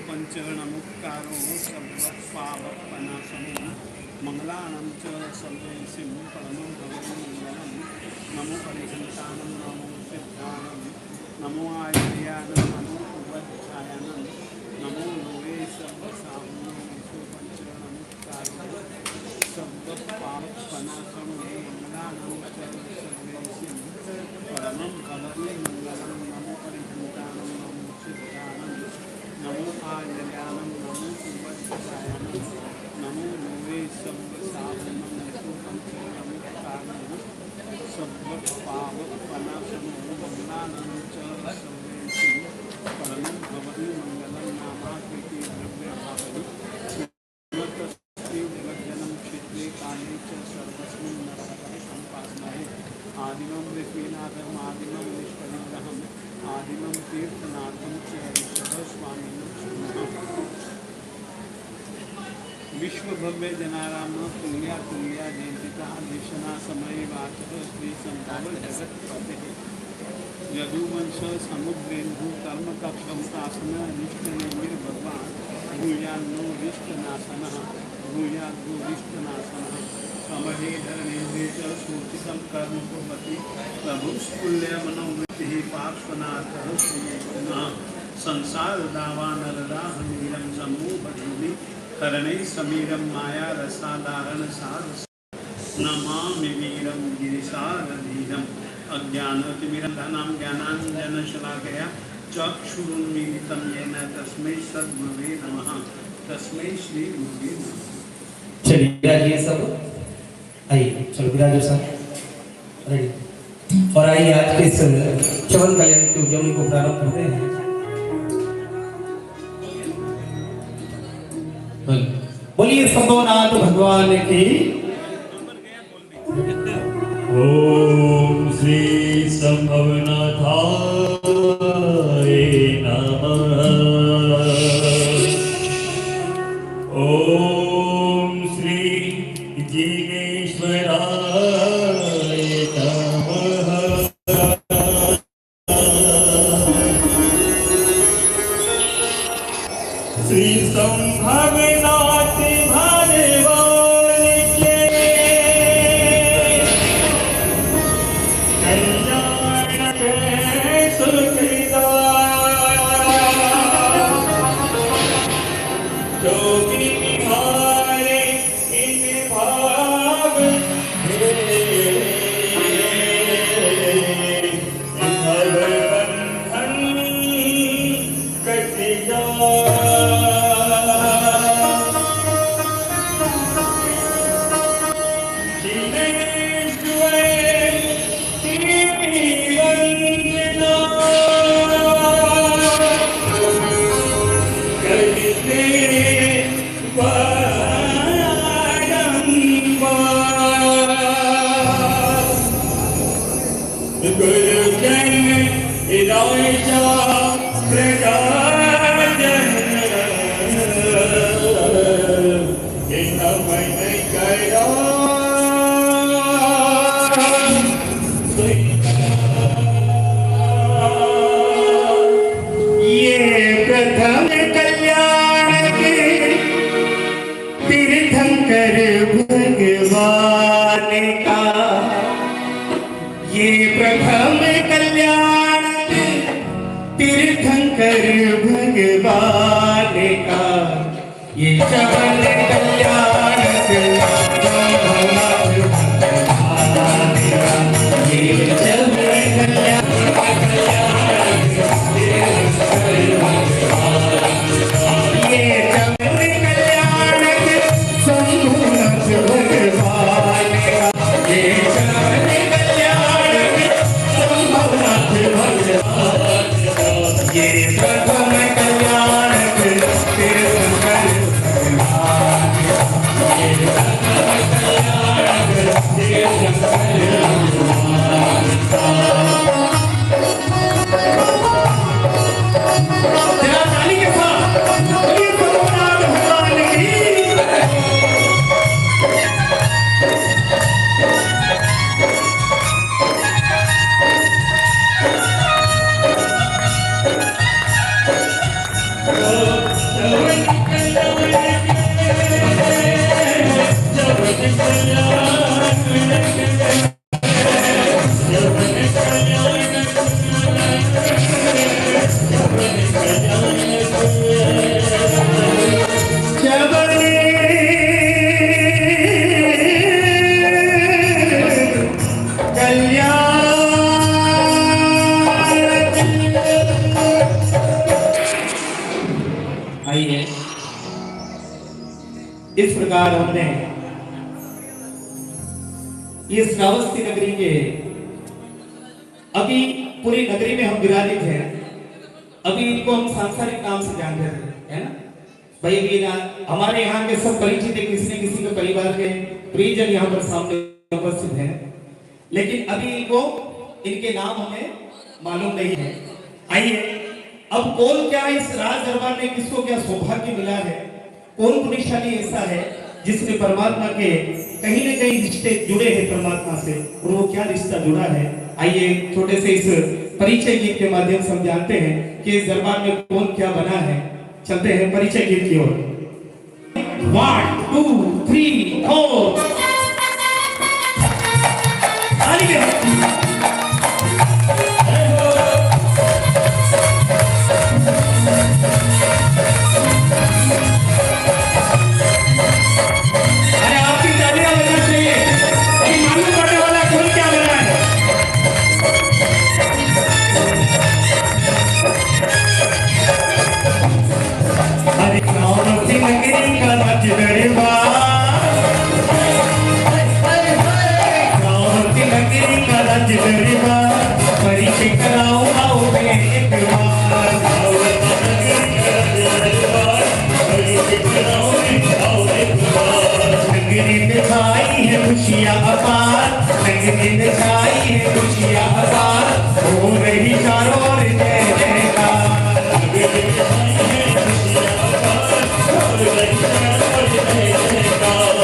पंचगणमुक्तारो सर्वपावपनाशनो मंगलानं च सर्वेसिं परमं भगवन्मङ्गलं नमो परिसन्तानं नमो सिद्धानं नमो आयर्यानं नमो उपाध्यायानं नमो लोके सर्वसाहुनो पंचगणमुक्तारो सर्वपावपनाशनो मंगलानं च सर्वेसिं परमं भगवन्मङ्गलं नमो परिसन्तानं नमो सिद्धानं नमो आयर्यानं नमो उपाध्यायानं नमो लोके सर्वसाहुनं पंचगणमुक्तारो सर्वपावपनाशनो मंगलानं च सर्वेसिं परमं भगवन्मङ्गलं नामाकृति द्रव्यभावनि जगज्जनं क्षेत्रे काले च सर्वस्मिन् नरकले सम्पादनाय आदिमं ऋषीनाथम् आदिमं निष्कलिग्रहम् आदिमं तीर्थनाथं च ऋषभस्वामिनं शरणं विश्वभव्य जनाराम तुल्या तुल्या जयंतिता देशना समय वाचः श्री संतावर जगत्पते यदुवंश समुद्रेन्दु कर्मकक्षं शासन निष्ठनेमिर भगवान भूयान्नो विष्टनाशनः भूयाद्भो विष्टनाशनः समहे धरणेन्द्रे च सूचितं कर्म कुर्वति प्रभुस्कुल्य मनोवृत्तिः पार्श्वनाथः श्रीकृष्णः संसार दावानरदाहमीरं समूहधूमि करणे समीरं माया रसादाहरण सार नमामि वीरं गिरिशारधीरम् अज्ञानतिमिरन्धनं ज्ञानाञ्जनशलाकया चक्षुरुन्मीलितं येन तस्मै सद्गुरुवे नमः तस्मै श्री गुरुवे नमः। चलिए विराजिए सब, आइए चलो विराजिए सब, रेडी। और आइए आज के इस चवन कल्याण की उद्यमी को प्रारंभ करते हैं। बोलिए संतोनाथ भगवान की। ओम श्री संभवनाथाय नमः। ओम श्री जिनेश्वराय नमः। श्री संभवनाथ भगवान के कल्याण के सुखदायक जो भी निभाए इन भाग बंधन कट भगवान का ये चवन कल्याण ये चवन कल्याण संपूर्ण भगवान का ये चवन कल्याण ये प्रथम कल्याण प्रकार हमने ये श्रावस्ती नगरी के अभी पूरी नगरी में हम विराजित हैं। अभी इनको हम सांसारिक नाम से जानते थे, है ना भाई। अभी हमारे यहाँ के सब परिचित है, किसी न किसी के परिवार के परिजन यहाँ पर सामने उपस्थित हैं, लेकिन अभी इनको इनके नाम हमें मालूम नहीं है। आइए अब कौन क्या इस राज दरबार में किसको क्या सौभाग्य मिला है, कौन पुण्यशाली ऐसा है जिसने परमात्मा के कहीं न कहीं रिश्ते जुड़े हैं परमात्मा से, और वो क्या रिश्ता जुड़ा है। आइए छोटे से इस परिचय गीत के माध्यम से हम जानते हैं कि इस दरबार में कौन क्या बना है। चलते हैं परिचय गीत की ओर। 1 2 3 4 खुशियाँ अपार, नगरी में छाई है खुशियाँ अपार, हो रही चारों ओर जय जयकार। नगरी में छाई है खुशियाँ अपार, हो रही चारों ओर जय जयकार।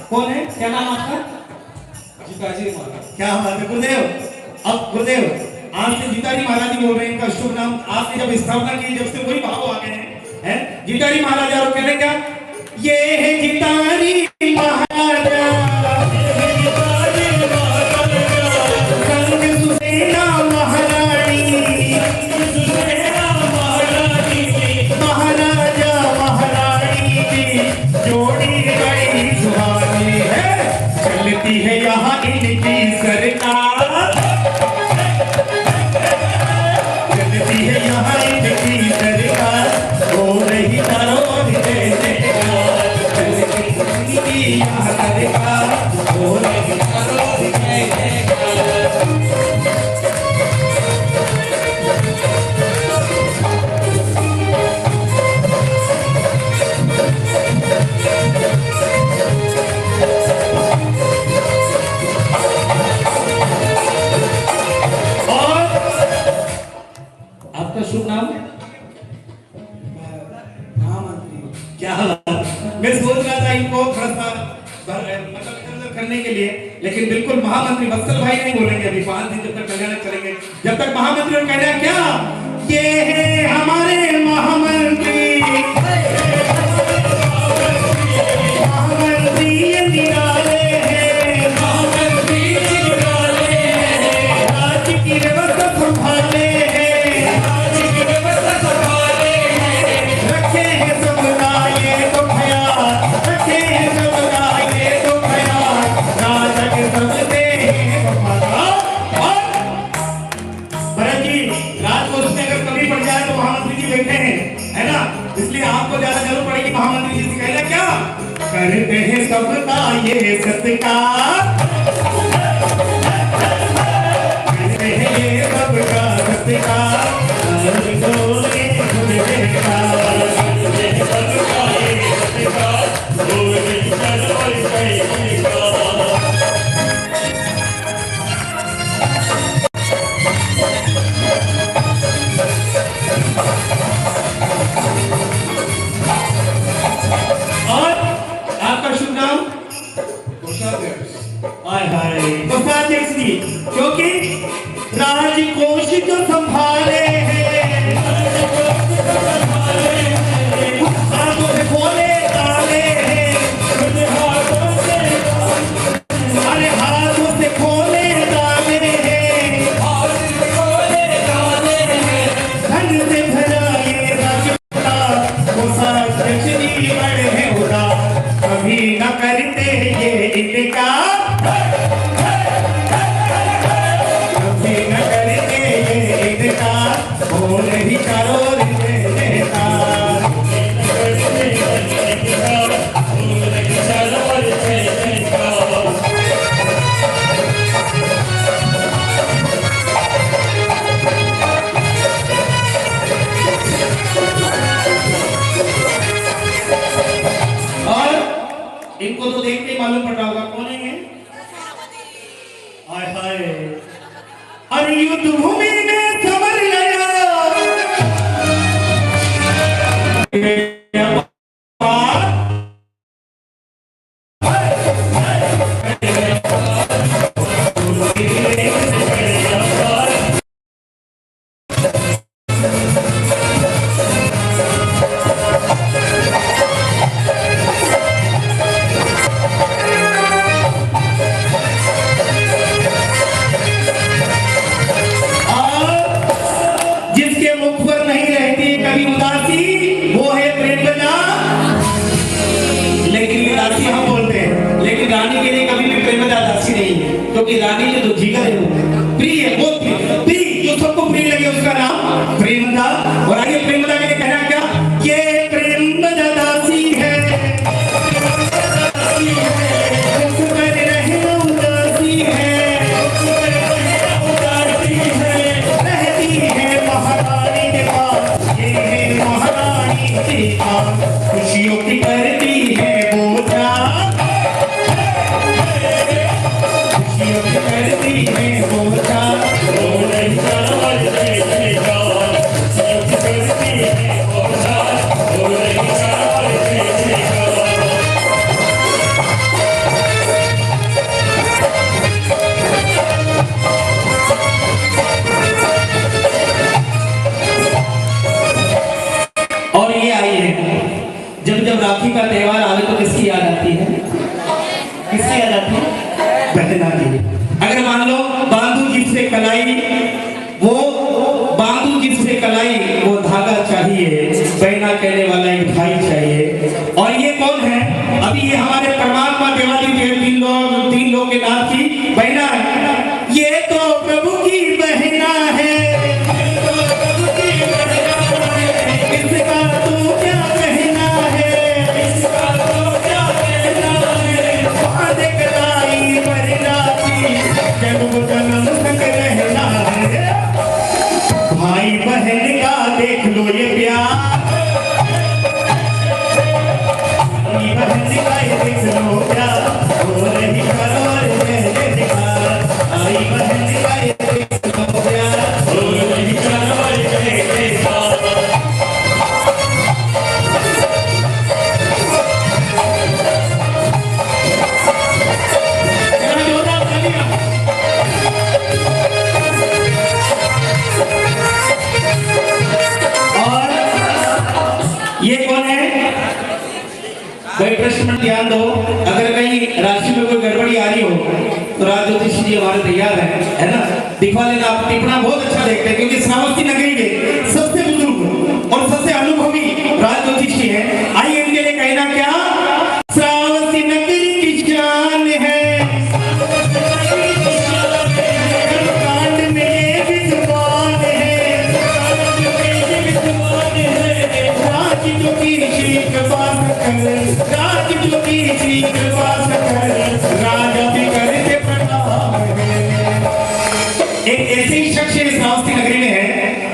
कौन है? क्या नाम आपका? जीताजी महाराज। क्या बात है गुरुदेव। अब गुरुदेव आज से जीताजी महाराज जी बोल रहे हैं, इनका शुभ नाम आपने जब स्थापना की जब से वही भाव आ गए हैं। जीताजी महाराज और कह रहे क्या? ये है जीताजी महाराजा, संग सुसेना महारानी, महाराजा महारानी की जोड़ी बड़ी सुहानी है। चलती है यहाँ इनकी सरकार, चलती है यहाँ इनकी सरकार, हो रही चारों ओर जय जयकार। चलती इनकी यहाँ सरकार, हो रही चारों ओर जय जयकार। शुभ नाम? महामंत्री। क्या मैं सोच रहा था इनको थोड़ा सा मतलब करने के लिए, लेकिन बिल्कुल महामंत्री वत्सल भाई नहीं बोलेंगे अभी 5 दिन जब तक कल्याण चलेंगे, जब तक महामंत्री और कहना क्या ये है हमारे महामंत्री, महामंत्री निराले हैं, महामंत्री निराले हैं, राज्य की व्यवस्था संभाले हैं, इसलिए आपको ज्यादा जरूरत पड़ेगी महामंत्री जी से कहना क्या करते हैं सबका ये सत्कार, करते हैं ये सबका सत्कार, क्योंकि राजकोष जो संभाले हैं, हाथों से खोले ताले हैं, अरे हाथों से खोले रानी के लिए कभी भी प्रेमदा दासी नहीं है, क्योंकि रानी जो जिगर है वो प्रिय है, बहुत प्रिय, जो सबको प्रिय लगे उसका नाम प्रेमदा। और आगे प्रेमदा के लिए कहना क्या, ये प्रेमदा दासी है, खुशियों की करती है बोझा, खुशियों की करती है बोझा, और ये आई है जब जब राखी का त्योहार आवे तो किसकी याद आती है, किसकी याद आती है, बहना की। अगर मान लो बांधू जिससे कलाई, वो बांधू जिससे कलाई वो धागा चाहिए, बहना कहने वाला एक भाई चाहिए। और ये कौन है, अभी ये हमारे परमात्मा देवादी देव तीन लोग के नाम की बहना है, ये तो प्रभु की बहना है, इसका तू क्या कहना है, इसका तू क्या कहना है, वादे कलाई बहना की जन्म जन्म तक रहना है। भाई बहन का देख लो ये प्यार, भाई बहन का ये देख लो प्यार, हो रही करोड़ में दिखार, भाई बहन का ये देख लो प्यार, हो रही करोड़ में दिखार। ये कौन है भाई, प्रश्न में ध्यान दो, अगर कहीं राशि में कोई गड़बड़ी आ रही हो तो राज ज्योतिष जी हमारे तैयार है ना, दिखवा लेना। आप टिप्पणा बहुत अच्छा देखते हैं, क्योंकि श्रावस्ती नगरी के सबसे बुजुर्ग और सबसे अनुभवी राज ज्योतिष जी है। आइए इनके लिए कहना क्या, श्रावस्ती नगरी की शान है, कांड में ये विद्वान है, राज ज्योतिषी कृपा कर, राज ज्योतिषी कृपा कर, राजा भी करते प्रणाम है। एक ऐसे ही शख्स श्रावस्ती नगरी में है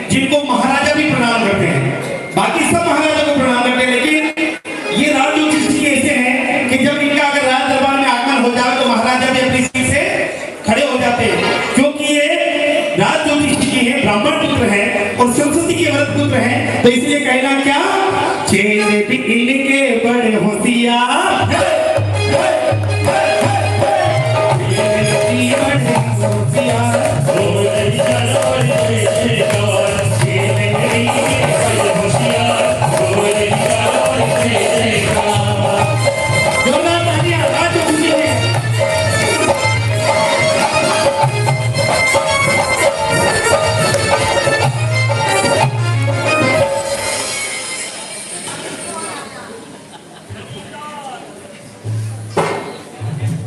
जिनको महाराजा भी प्रणाम करते हैं, बाकी सब महाराजा को प्रणाम करते हैं, लेकिन ये राज ज्योतिष जी ऐसे हैं कि जब इनका अगर राज दरबार में आगमन हो जाए तो महाराजा भी अपनी सीट से खड़े हो जाते हैं, क्योंकि ये राज ज्योतिष जी है, ब्राह्मण पुत्र है और सरस्वती के व्रत पुत्र है। तो इसलिए कहना क्या, चेहरे भी इनके बड़े होशियार,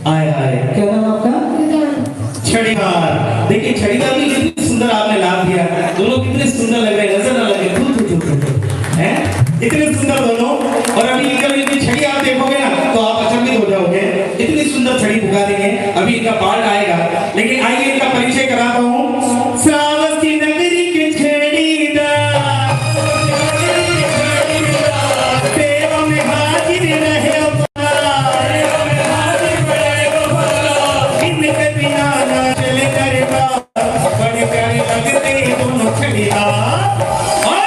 आए आए, क्या नाम आपका, छड़ीदार। देखिए छड़ीदार भी कितनी सुंदर आपने नाम दिया, दोनों कितने सुंदर लग रहे हैं, नजर ना लगे हैं, इतने सुंदर दोनों। और अभी जब इनकी छड़ी आप देखोगे ना तो आप अचंभित हो जाओगे, इतनी सुंदर छड़ी पुका देंगे। अभी इनका पाठ आएगा, लेकिन आइए इनका परिचय कराता हूँ। श्रावस्ती नगरी के छड़ीदार, सेवा में हाजिर रहे, इनके बिना ना चले दरबार, बड़े प्यारे लगते दोनों छड़ीदार। और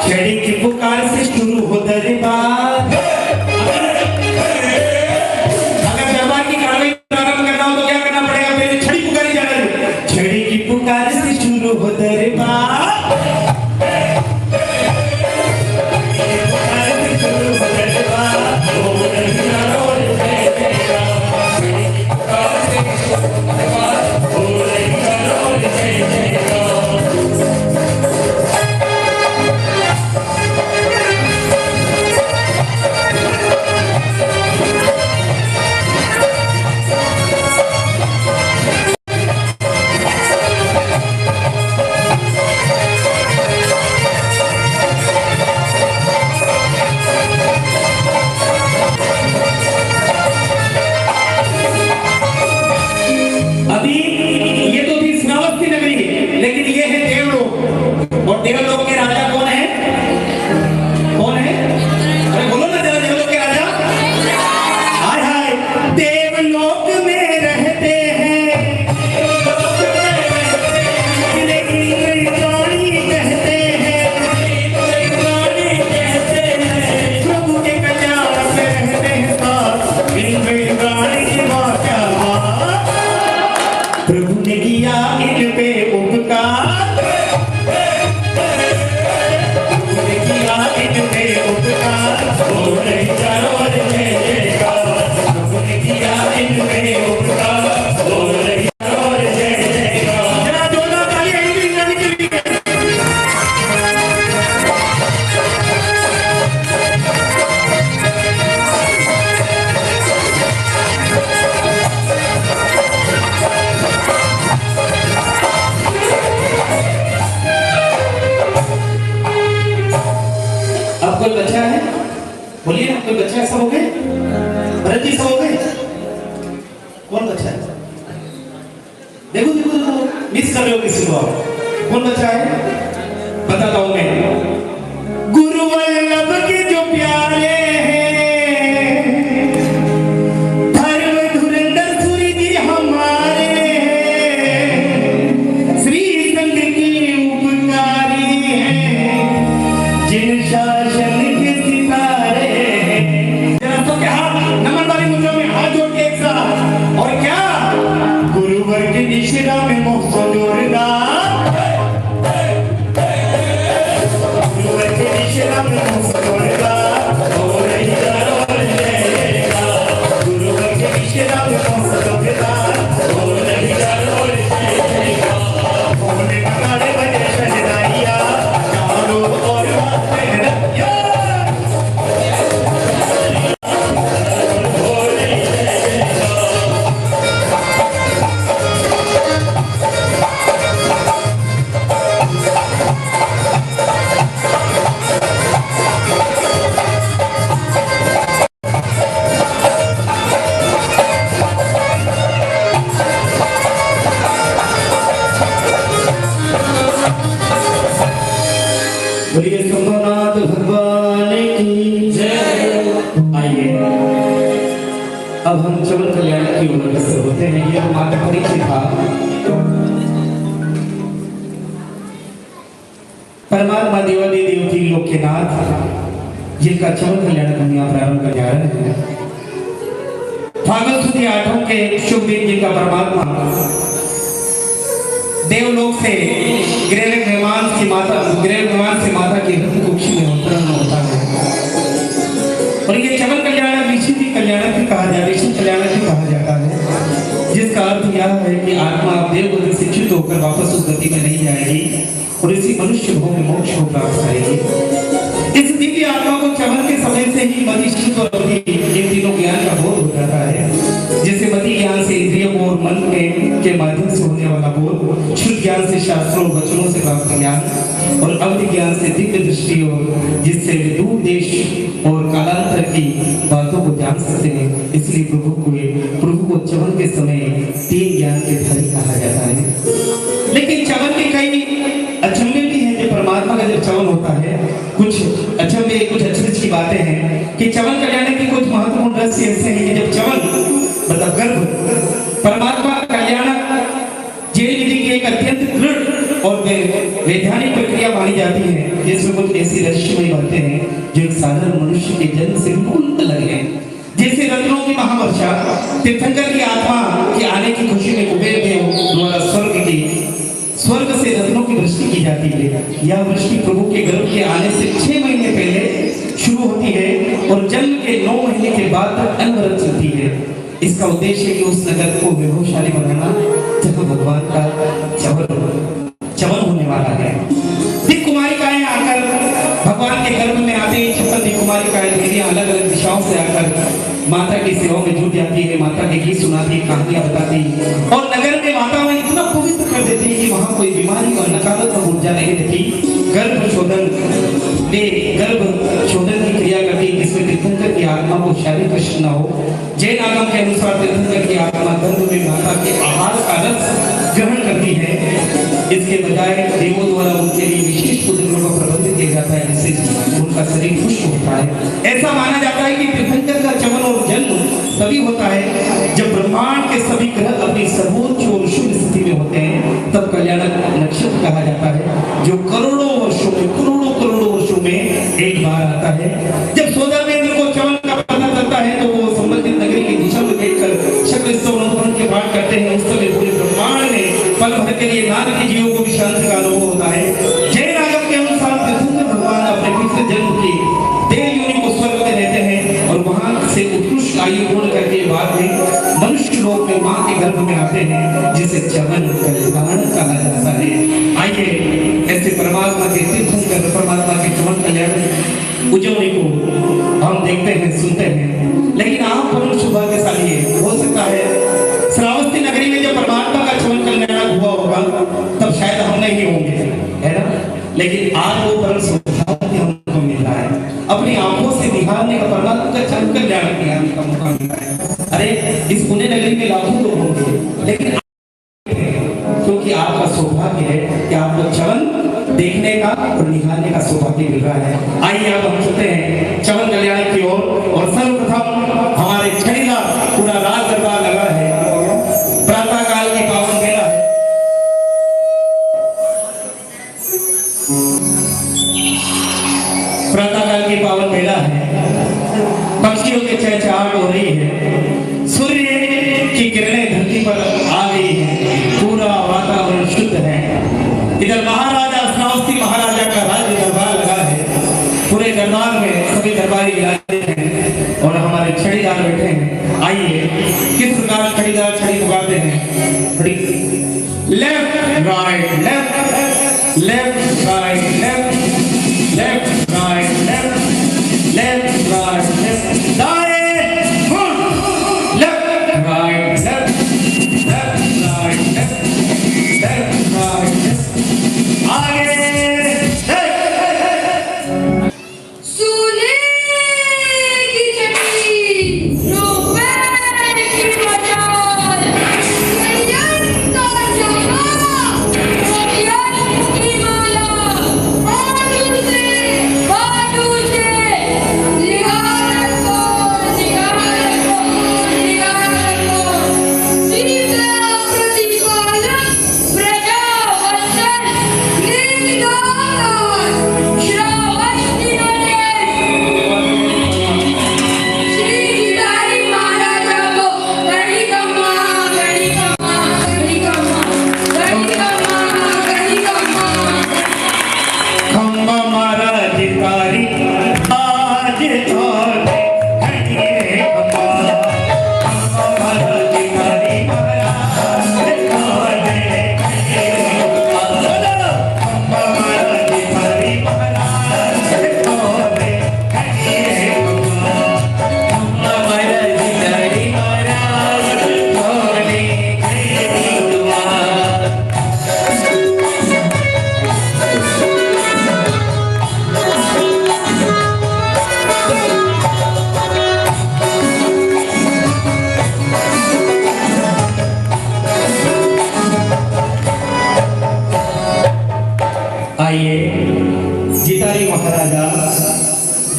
छड़ी की पुकार से शुरू हो दरबार, अगर दरबार की कार्रवाई प्रारंभ करना हो तो क्या करना पड़ेगा, पहले छड़ी पुकारी जाना है। छड़ी की पुकार से शुरू हो दरबार, और देवलोक के राजा कौन है? कौन है? अरे बोलो ना जरा, देवलोक के राजा। हाय हाय, देवलोक में रहते हैं, इंद्राणी कहते हैं, प्रभु के कल्याण में रहते हैं साथ, इंद्राणी की बात क्या बात। प्रभु ने किया इन पे उपकार, प्रभु ने किया इन पे उपकार, हो रही चारों ओर जय जयकार। प्रभु ने किया इन पे उपकार, हो रही चारों ओर जय जयकार। जरा जोरदार तालियां इंद्राणी के लिए। अब कोई बच्चा है? बोलिए ना, कोई बच्चा ऐसा हो गए? भरत जी सब हो गए? कौन बच्चा है? देखो देखो देखो, मिस कर रहे हो किसी को आप। कौन बच्चा है? बताता हूं मैं। गुरु वल्लभ के जो प्यारे हैं, धर्म धुरंधर सूर्य जी हमारे, श्री संघ की उपकारी हैं, जिन शासन के सितारे हैं। जरा तो क्या नमन वाली मुद्रा में हाथ जोड़ के एक साथ, और क्या गुरुवर के निशिरा में मुख जोड़ना, गुरुवर के निशिरा में मुख जोड़ना, हो रही चारों ओर जय जयकार। गुरुवर के निशिरा में मुख जोड़ना, हो रही चारों ओर जय जयकार। बोले गाने बजे शहनाइया, चारों ओर लहराइया। बोलिए शंभुनाथ भगवान की जय। आइए अब हम चवन कल्याण की ओर अग्रसर होते हैं। ये हमारा परिचय था। परमात्मा देवादि देवती लोक के नाथ, जिनका चवन कल्याण हम यहाँ प्रारंभ कर जा रहे हैं। फागुन सुदी 8 के शुभ दिन, जिनका परमात्मा देवलोक से गृह विमान की माता की कुक्षी में अवतरण होता है। और ये चवन कल्याण ऋषि भी कल्याण भी कहा जाता है, ऋषि कल्याण भी कहा जाता है, जिसका अर्थ यह है कि आत्मा देवगति से च्युत होकर वापस उस गति में नहीं जाएगी और इसी मनुष्य भोग में मोक्ष को प्राप्त करेगी। इस दिव्य आत्मा को चवन के समय से ही मति, शुद्ध और बुद्धि, इन तीनों ज्ञान का बोध हो जाता है। जैसे मति ज्ञान से इंद्रियों और मन के माध्यम से होने वाला बोध, शुद्ध ज्ञान से शास्त्रों और वचनों से प्राप्त ज्ञान, और अवधि ज्ञान से दिव्य दृष्टि, और जिससे दूर देश और कालांतर की बातों को जान सकते हैं। इसलिए प्रभु को चवन के समय 3 ज्ञान के धारी कहा जाता है। लेकिन चवन के कई अचंभे भी हैं। जो परमात्मा का जब चवन होता है, कुछ अचंभे, कुछ अचरज की बातें हैं कि चवन कल्याण के कुछ महत्वपूर्ण रहस्य ऐसे हैं कि जब चवन मतलब गर्भ परमात्मा का कल्याण जैन विधि की एक अत्यंत दृढ़ और वैधानिक प्रक्रिया मानी जाती है, जिसमें कुछ ऐसी रहस्यमय बातें हैं जो एक साधारण मनुष्य के जन्म से बिल्कुल अलग है। जैसे रत्नों की महावर्षा, तीर्थंकर की आत्मा के आने की खुशी में कुबेर देव द्वारा स्वर्ग से रत्नों की वृष्टि की जाती है। यह वृष्टि प्रभु के गर्भ के आने से 6 महीने पहले शुरू होती है और जन्म के 9 महीने के बाद तक अनवरत चलती है। इसका उद्देश्य है कि उस नगर को वैभवशाली बनाना जहाँ भगवान का चवन होने वाला है। दिक कुमारिकाएं आकर भगवान के गर्भ में आते ही 56 दिक कुमारिकाएं देवियां अलग अलग दिशाओं से आकर माता की सेवा में जुट जाती है, माता के गीत सुनाती, कहानियां बताती और नगर में वातावरण इतना पवित्र कर देती है कि वहाँ कोई बीमारी और नकारात्मक ऊर्जा नहीं रहती। गर्भ शोधन की क्रिया करती है, जिसमें तीर्थंकर की आत्मा को शारीरिक कष्ट न हो। जैन आगम के अनुसार तीर्थंकर की आत्मा गर्भ में माता के आहार का रस ग्रहण करती है। इसके बजाय देवों द्वारा उनके लिए विशेष दिया जाता है जिससे उनका शरीर खुश होता है। ऐसा माना जाता है कि तीर्थंकर का चमन और जन्म तभी होता है जब ब्रह्मांड के सभी ग्रह अपनी सर्वोच्च और शुभ स्थिति में होते हैं, तब कल्याणक नक्षत्र कहा जाता है, जो करोड़ों वर्षों में एक बार आता है। जब सोदामेंद्र को चमन का पता चलता है तो वो संबंधित नगरी की दिशा में देखकर शक्ल स्तवन के पाठ करते हैं। उस समय पूरे ब्रह्मांड में पल भर के लिए नारद के जीवों को भी शांति का अनुभव होता है। जैन आगम के अनुसार तीर्थंकर भगवान अपने फिर से जन्म की देह योनि को स्वर्ग में रहते हैं और वहां से उत्कृष्ट आयु पूर्ण करके बाद में मनुष्य लोक में मां के गर्भ में आते हैं, जिसे चमन कल्याण कहा जाता है। आइए ऐसे परमात्मा के तीर्थंकर परमात्मा के चमन कल्याण उज्जवली को हम देखते हैं, सुनते हैं। लेकिन आप परम सौभाग्यशाली है, हो सकता है श्रावस्ती नगरी में जब परमात्मा का चमन कल्याण हुआ होगा तब शायद हम नहीं होंगे, है ना। लेकिन आज वो परम सौभाग्य हमको मिल रहा है, अपनी आंखों से निहारने का, परमात्मा का चमन कल्याण निहारने का मौका मिल रहा है। अरे इस पुण्य नगरी में लाखों लोग होंगे, लेकिन क्योंकि आपका सौभाग्य है कि आपको चमन देखने का और निहारने का सौभाग्य मिल रहा है। आइए अब हम चलते हैं चमन कल्याण की ओर। और सर्वप्रथम हमारे छड़ीदार पूरा राज दरबार लगा है, प्रातः काल की पावन बेला है। प्रातः काल की पावन बेला है, पक्षियों के चहचहाट हो रही है, सूर्य की किरणें धरती पर आ गई है, पूरा वातावरण शुद्ध है। इधर महाराजा श्रावस्ती महाराजा का राज्य दरबार लगा है, पूरे दरबार में सभी दरबारी विराजे हैं और हमारे छड़ीदार बैठे हैं। आइए किस प्रकार छड़ीदार छड़ी उगाते हैं। Left right left, left right left, left right left, left right left, दाएं मुड़, left right left, left right left, left right left, आगे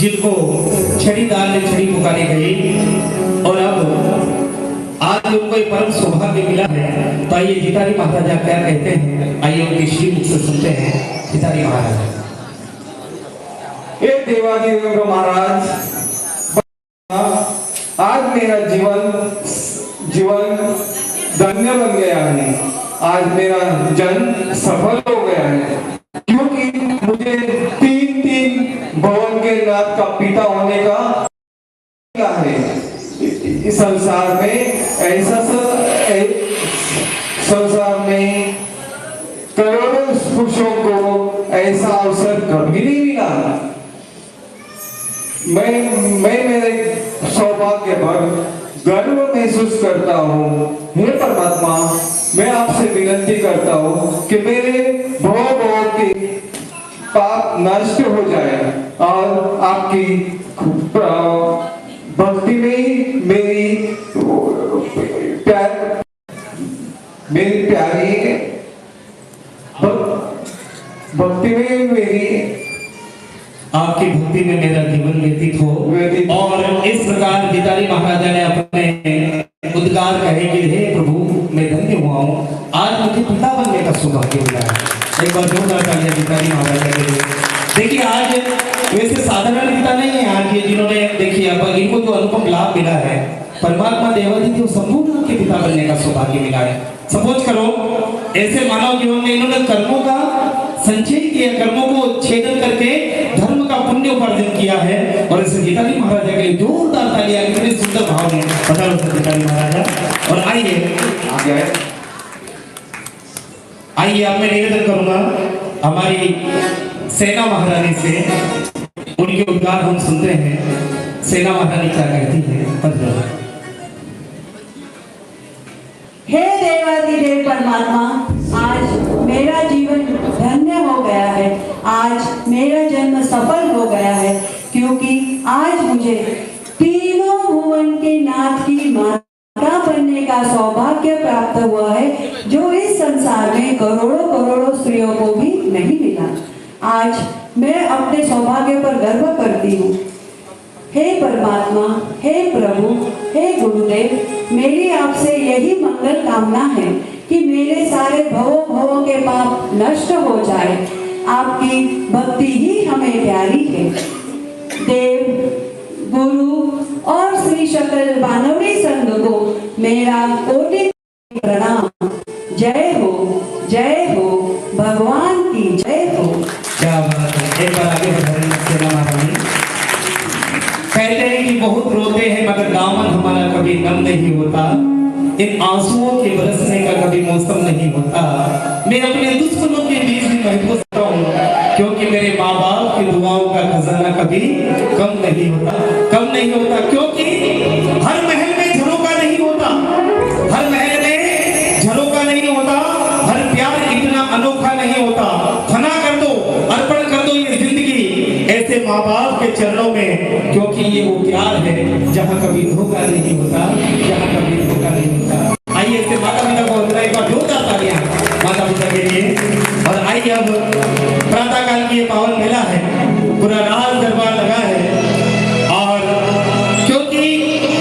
जिनको छड़ीदार ने छड़ी पुकारी गई और अब आज उनको एक परम सौभाग्य मिला है। तो आइए जितारी महाराजा क्या कहते हैं, आइए उनकी श्री मुख से सुनते हैं। जितारी महाराजा। ये देवाधिदेव महाराज, आज मेरा जीवन धन्य बन गया है। आज मेरा जन्म सफल हो गया है, क्योंकि मुझे तीन भवन के नाथ का पिता होने का है। इस संसार में संसार में करोड़ों पुरुषों को ऐसा अवसर कभी नहीं मिला। मैं मेरे सौभाग्य पर गर्व महसूस करता हूँ। हे परमात्मा, मैं आपसे विनती करता हूँ कि मेरे भव के पाप नष्ट हो जाए और आपकी भक्ति में ही मेरी प्यारी भक्ति में मेरी आपकी भक्ति में मेरा जीवन व्यतीत हो। और इस प्रकार गितारी महाराजा ने अपने उद्गार कहे कि हे प्रभु मैं धन्य हुआ हूँ, आज मुझे पिता बनने का सौभाग्य मिला है। एक बार जोरदार तालियां गितारी महाराजा के लिए। देखिए आज वैसे साधारण पिता नहीं है आज ये जिन्होंने देखिए अब इनको जो अनुपम लाभ मिला है, परमात्मा देवादिदेव संपूर्ण के पिता बनने का सौभाग्य मिला है। सपोज करो ऐसे मानव जीवन में इन्होंने कर्मों का संचय किया, कर्मों को छेदन करके धर्म का पुण्य उपार्जन किया है। और इस गितारी महाराजा के लिए जोरदार तालियां, इतने सुंदर भाव में पधारो गितारी महाराजा। और आइए अब मैं निवेदन करूंगा हमारी सेना महारानी से, उनके उद्गार हम सुनते हैं। सेना महारानी क्या कहती है? हे देवादिदेव परमात्मा, आज मेरा जीवन धन्य हो गया है, आज मेरा जन्म सफल हो गया है, क्योंकि आज मुझे तीनों भुवन के नाथ की माता बनने का सौभाग्य प्राप्त हुआ है, जो इस संसार में करोड़ों करोड़ों स्त्रियों को भी नहीं मिला। आज मैं अपने सौभाग्य पर गर्व करती हूँ। हे परमात्मा, हे प्रभु, हे गुरुदेव, मेरी आपसे यही मंगल कामना है कि मेरे सारे भवों के पाप नष्ट हो जाए। आपकी भक्ति ही हमें प्यारी है। देव, गुरु और श्री सकल वानवरी संघ को मेरा कोटि प्रणाम। जय हो, जय हो, भगवान की जय हो। क्या बात है। एक बार आगे बढ़ें सेना महारानी। कहते हैं कि बहुत रोते हैं मगर दामन हमारा कभी नम नहीं होता, इन आंसुओं के बरसने का कभी मौसम नहीं होता। मैं अपने दुश्मनों के बीच भी महफूज हूँ, क्योंकि मेरे माँ बाप की दुआओं का खजाना कभी कम नहीं होता, कम नहीं होता। क्योंकि हर महल में झरोका नहीं होता, हर महल में झरोका नहीं होता, हर प्यार इतना अनोखा नहीं होता। फना कर दो, अर्पण कर दो ये जिंदगी ऐसे माँ बाप के चरणों में, क्योंकि ये वो प्यार है जहाँ कभी धोखा नहीं होता, जहाँ कभी धोखा नहीं होता। आइए ऐसे माता पिता को एक बार जोरदार तालियां माता पिता के लिए। और आइए अब प्रातः काल की ये पावन मेला है, पूरा राज दरबार लगा है। और क्योंकि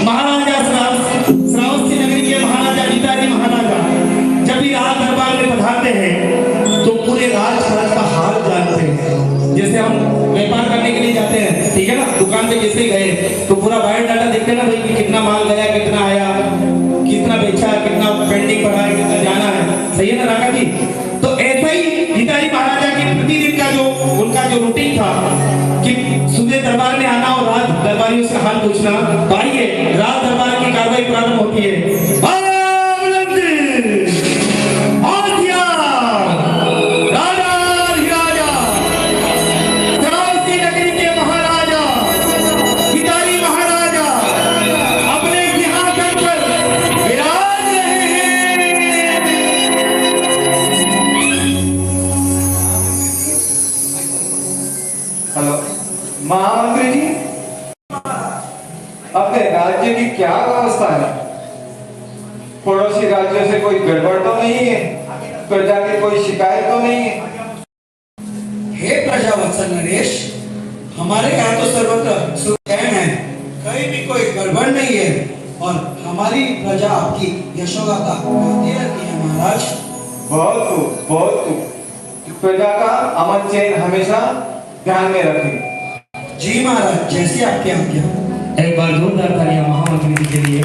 महाराजा श्रावस्ती नगरी के महाराजा गितारी महाराजा जब भी राज दरबार में पधारते हैं तो पूरे राजपाट का हाल जानते हैं। जैसे हम व्यापार करने के लिए जाते हैं, ठीक है ना, दुकान पे जैसे गए तो पूरा बायोडाटा देखते हैं ना भाई कि कितना माल गया, कितना आया, कितना बेचा, कितना पेंडिंग पड़ा है, कितना जाना है। सही है ना राका जी? तो ऐसा ही गितारी महाराजा की प्रतिदिन का जो उनका जो रूटीन था कि सुबह दरबार में आना और राज दरबारियों से हाल पूछना। तो आइए राज दरबार की कार्रवाई प्रारंभ होती है। महामंत्री जी, अपने राज्य की क्या व्यवस्था है? पड़ोसी राज्यों से कोई गड़बड़ तो नहीं है? प्रजा की कोई शिकायत तो नहीं है? हे प्रजावत्सल नरेश, हमारे यहाँ तो सर्वत्र सुखैन है, कहीं भी कोई गड़बड़ नहीं है और हमारी प्रजा आपकी यशोगाथा गाती रहती है महाराज। बहुत खूब। प्रजा का अमन चैन हमेशा ध्यान में रखें। जी महाराज, जैसी आपकी आज्ञा। एक बार जोरदार तालियां महामंत्री जी के लिए।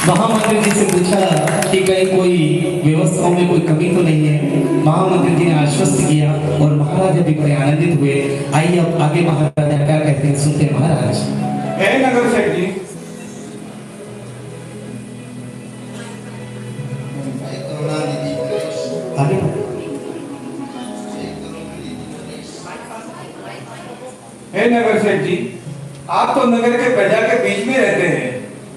महामंत्री जी से पूछा कि कहीं कोई व्यवस्थाओं में कोई कमी तो नहीं है। महामंत्री जी ने आश्वस्त किया और महाराजा भी बड़े आनंदित हुए। आइए अब आगे महाराजा क्या कहते हैं सुनते हैं महाराज। हे नगर सेठ जी, आगे हे नगर सेठ जी, आप तो नगर के प्रजा के बीच में रहते हैं,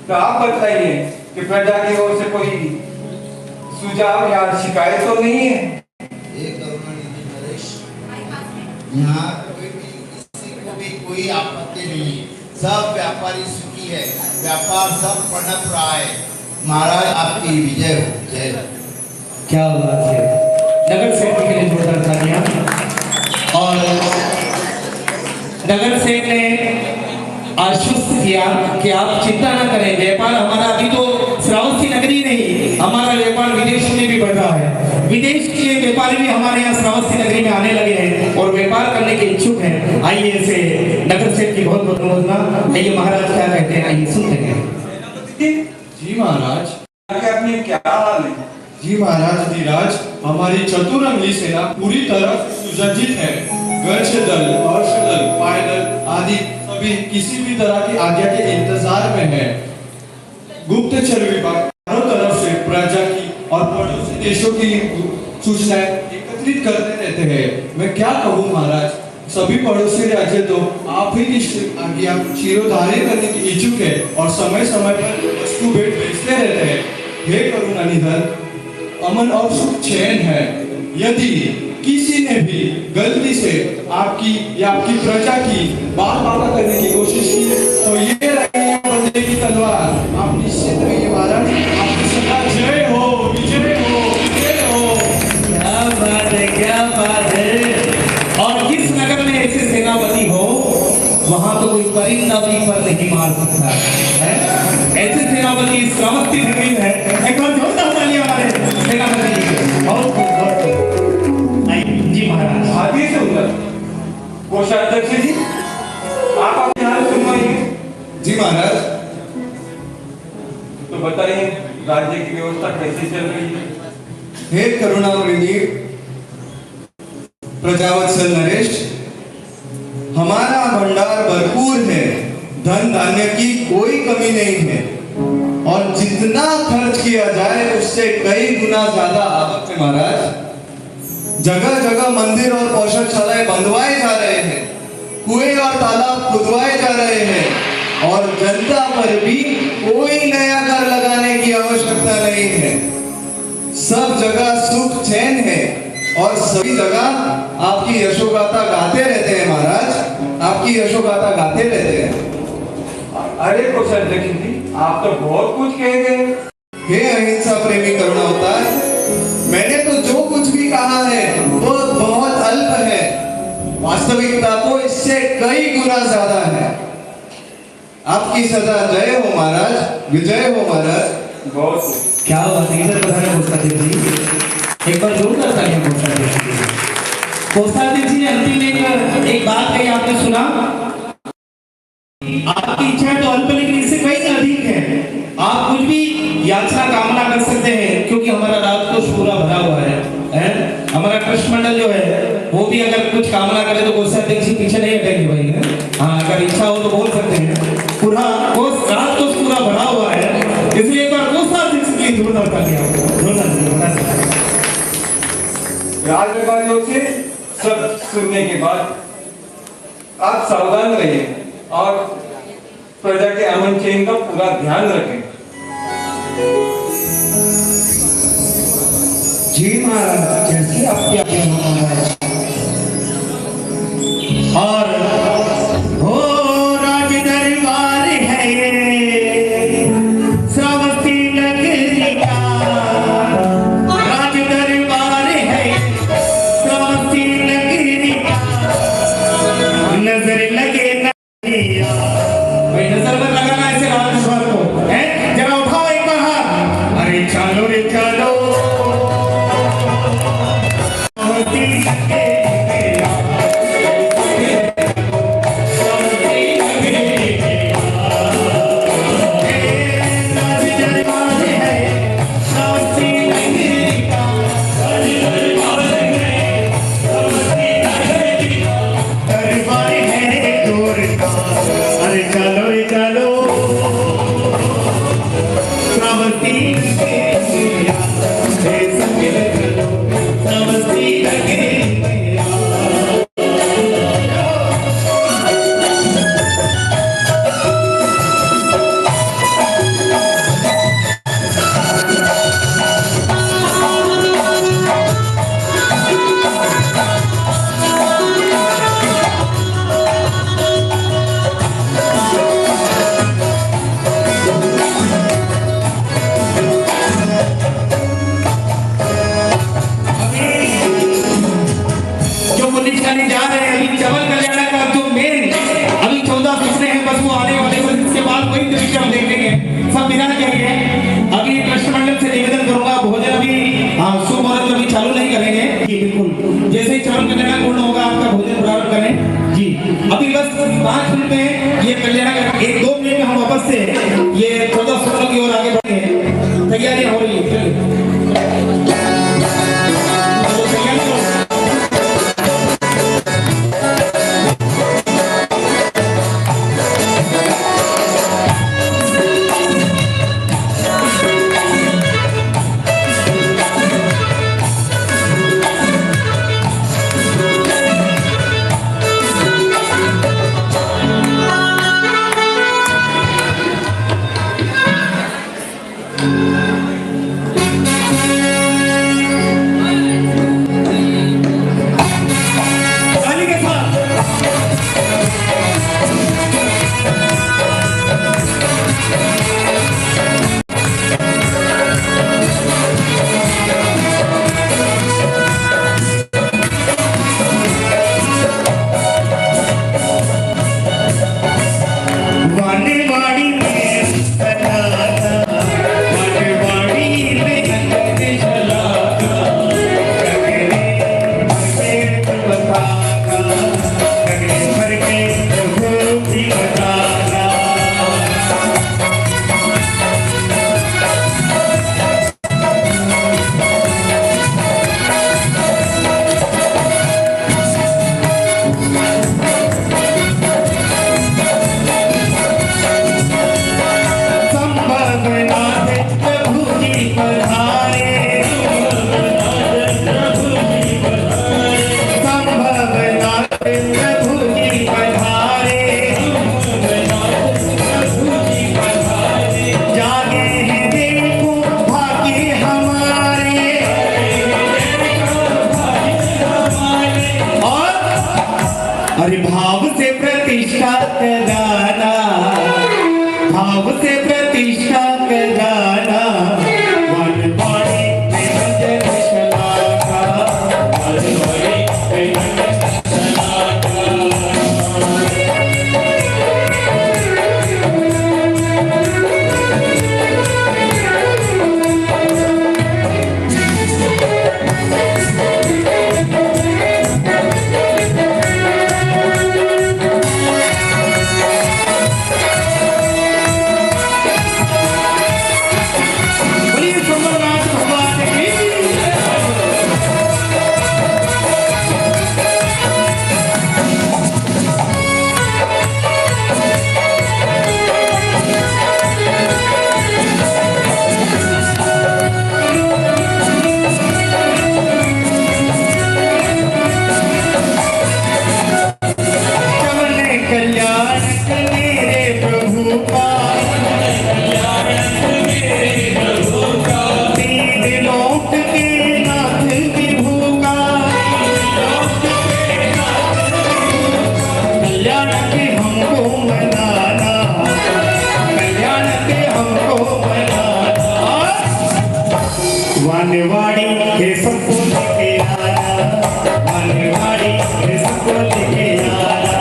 तो आप बताइए कि प्रजा की ओर से कोई सुझाव या शिकायत तो नहीं है? यहाँ किसी को भी कोई आपत्ति नहीं है, सब व्यापारी सुखी है, व्यापार सब पनप रहा है। महाराज आपकी विजय हो। जय हो। क्या बात है। नगर सेठ के लिए जोरदार तालियां। और किया कि आप चिंता ना करें, व्यापार हमारा अभी तो श्रावस्ती नगरी नहीं, हमारा व्यापार विदेश में भी बढ़ रहा है। विदेश के व्यापारी भी हमारे यहाँ श्रावस्ती नगरी में आने लगे हैं और व्यापार करने के इच्छुक हैं। आइए ऐसे नगर सेठ की बहुत बहुत नमस्कार। आइए महाराज क्या कहते हैं, आइए सुनते हैं। जी महाराज, अपने क्या हाल है? जी महाराज धीराज, हमारी चतुरंगी सेना पूरी तरह सुसज्जित है। गज दल, हर्ष दल, पायदल आदि सभी किसी भी तरह की आज्ञा के इंतजार में है। गुप्तचर विभाग चारों तरफ से प्रजा की और पड़ोसी देशों की सूचनाएं एकत्रित करते रहते हैं। मैं क्या कहूँ महाराज, सभी पड़ोसी राज्य तो आप ही की आज्ञा शिरोधार्य करने की इच्छुक है और समय समय पर वस्तु भेंट भेजते रहते हैं। हे करुणा निधन, अमन और सुख चैन है। यदि किसी ने भी गलती से आपकी या आपकी प्रजा की बात बात करने की कोशिश की तो ये रही बंदे की तलवार। आप निश्चित रहिए महाराज, आपकी सदा जय हो, विजय हो, विजय हो। क्या बात है, क्या बात है। और जिस नगर में ऐसे सेनापति हो वहां तो कोई परिंदा भी पर नहीं मार सकता है। ऐसे सेनापति श्रावस्ती नगरी में है। एक बार जोरदार तालियां हमारे सेनापति जी को। बहुत जी महाराज। आगे से उधर कोषाध्यक्ष जी, आप अपने हाल सुनवाइए। जी महाराज, तो बताइए राज्य की व्यवस्था कैसी चल रही है? हे करुणामयी प्रजावत्सल नरेश, हमारा भंडार भरपूर है, धन धान्य की कोई कमी नहीं है और जितना खर्च किया जाए उससे कई गुना ज्यादा आवक है महाराज। जगह जगह मंदिर और औषधशालाएं बंधवाए जा रहे हैं, कुएं और तालाब खुदवाए जा रहे हैं और जनता पर भी कोई नया कर लगाने की आवश्यकता नहीं है। सब जगह सुख चैन है और सभी जगह आपकी यशोगाथा गाते रहते हैं महाराज, आपकी यशोगाथा गाते रहते हैं। अरे कोषाध्यक्ष जी, आप तो बहुत कुछ कह गए। हे अहिंसा प्रेमी करुणावतार, मैंने तो जो कुछ भी कहा है वो बहुत अल्प है, वास्तविकता तो इससे कई गुना ज्यादा है। आपकी सदा जय हो महाराज, विजय हो महाराज। बहुत क्या बात है। इधर बताने कोषाध्यक्ष जी, एक बार जोरदार तालियां कोषाध्यक्ष जी। कोषाध्यक्ष जी ने अंतिम में एक बात कही, आपने सुना? आपकी इच्छा तो अल्प लेकिन इससे कई अधिक है। आप कुछ भी याचना कामना कर सकते हैं क्योंकि हमारा राजकोष पूरा भरा हुआ है। हमारा ट्रस्ट मंडल जो है वो भी अगर कुछ कामना करे तो कोषाध्यक्ष जी पीछे नहीं हटेंगे भाई। हाँ, अगर इच्छा हो तो बोल सकते हैं। पूरा राजकोष पूरा भरा हुआ है, इसलिए एक बार कोषाध्यक्ष की जोरदार तालियां। राजव्यापारियों से सब सुनने के बाद आप सावधान रहिए और प्रजा के अमन चैन का पूरा ध्यान रखें। जी महाराज, जैसी आपकी आज्ञा हो महाराज। और हो राज दरबार है ये श्रावस्ती नगरी का, राज दरबार है श्रावस्ती नगरी का, नजर लगे नैया। भाई नजर मत लगाना ऐसे राजद्वार को, है जरा उठाओ एक बार हाथ। अरे चलो रे चलो, जा रहे हैं अभी चवल कल्याण का जो मेन अभी 14 सूचने हैं, बस वो आने वाले हैं। इसके सब विराम करिए। अभी कृष्ण मंडल से निवेदन करूंगा, भोजन अभी शुभ मुहूर्त अभी चालू नहीं करेंगे जी, बिल्कुल जैसे ही चरण कल्याण पूर्ण होगा आपका भोजन प्रारंभ करें जी। अभी बस 5 मिनट में ये कल्याण, 1-2 मिनट में हम वापस से ये 14 सूत्रों की ओर आगे बढ़ेंगे। तैयारियां हो रही है। अरे भाव से प्रतिष्ठा कराना, भाव से प्रतिष्ठा कराना, वनवाणी में मंजन शलाका, वनवाणी में मंजन शलाका। वानवाड़ी के सबको लेके आया, वानवाड़ी के सबको लेके आया,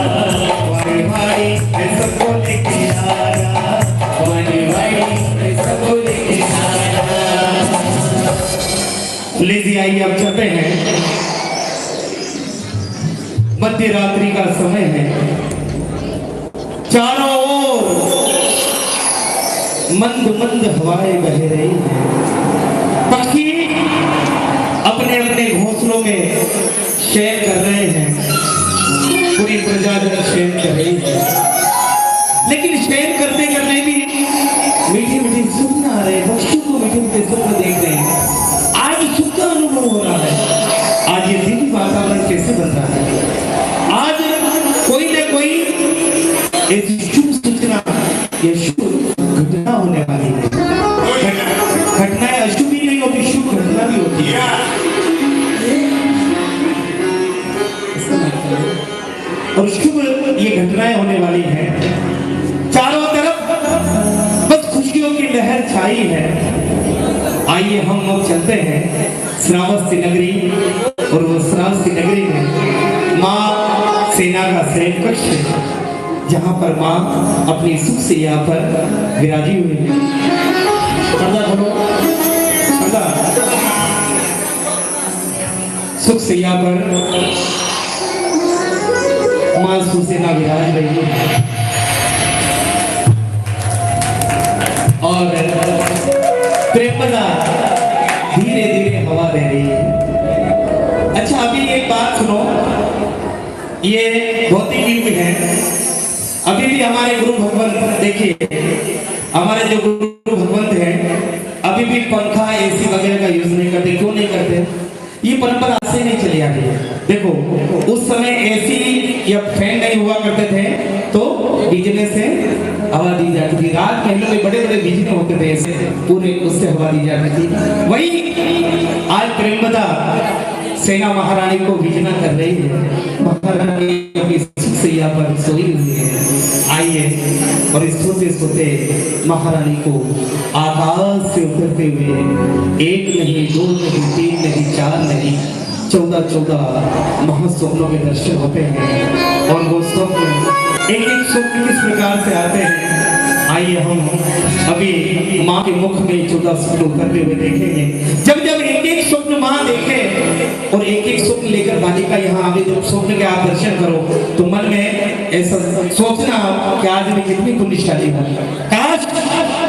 वानवाड़ी के सबको लेके आया, वानवाड़ी के सबको लेके आया। लीजिए आइए अब चलते हैं। मध्य रात्रि का समय है, चारों ओर मंद मंद हवाएं बह रही हैं, पक्षी अपने अपने घोंसलों में शयन कर रहे हैं, पूरी प्रजाजन शयन कर रही है। लेकिन शयन करते करते भी मीठी मीठी सुन आ रहे, पक्षियों को मीठे मीठे सुन देख रहे हैं। आज सुख का अनुभव हो रहा है। आज ये दिव्य वातावरण कैसे बन रहा है? आज कोई न कोई ऐसी शुभ सूचना या शुभ घटना होने वाली है। घटनाएं अशुभ ही नहीं होती, शुभ घटना भी होती है। और शुभ ये घटनाएं होने वाली हैं। चारों तरफ बस खुशियों की लहर छाई है। आइए हम लोग चलते हैं श्रावस्ती नगरी, और वो श्रावस्ती नगरी में माँ सेना का शयन कक्ष है। जहाँ पर माँ अपनी सुख से यहाँ पर विराजी हुई है। पर्दा खोलो, पर्दा। सुख से यहाँ पर माँ सुसेना विराज रही है और प्रेमदा धीरे धीरे हवा दे रही है। अच्छा, अभी एक बात सुनो, ये भौतिक युग है, अभी भी हमारे गुरु भगवंत, देखिए हमारे जो गुरु भगवंत हैं अभी भी पंखा एसी वगैरह का यूज नहीं करते। क्यों नहीं करते? ये परंपरा आज से नहीं चली आ रही है। देखो उस समय एसी या फैन नहीं हुआ करते थे तो बिजली से हवा दी जाती थी। रात के में बड़े बड़े बिजली होते थे, ऐसे पूरे उससे हवा दी जाती थी। वही आज प्रेमदा सेना महारानी को विजना कर रही है। महारानी अपनी सुख से यहाँ पर सोई हुई है। आइए और इस सोते सोते महारानी को आकाश से उतरते हुए एक नहीं, दो नहीं, तीन नहीं, चार नहीं, 14 महास्वप्नों के दर्शन होते हैं। और वो स्वप्न एक एक स्वप्न किस प्रकार से आते हैं, आइए हम अभी माँ के मुख में 14 स्वप्न उतरते हुए देखेंगे। जब जब एक एक स्वप्न माँ देखे और एक एक स्वप्न लेकर बालिका यहाँ आवे, जब स्वप्न के आप दर्शन करो तो मन में ऐसा सोचना कि आज मैं कितनी पुण्यशाली हूँ, काश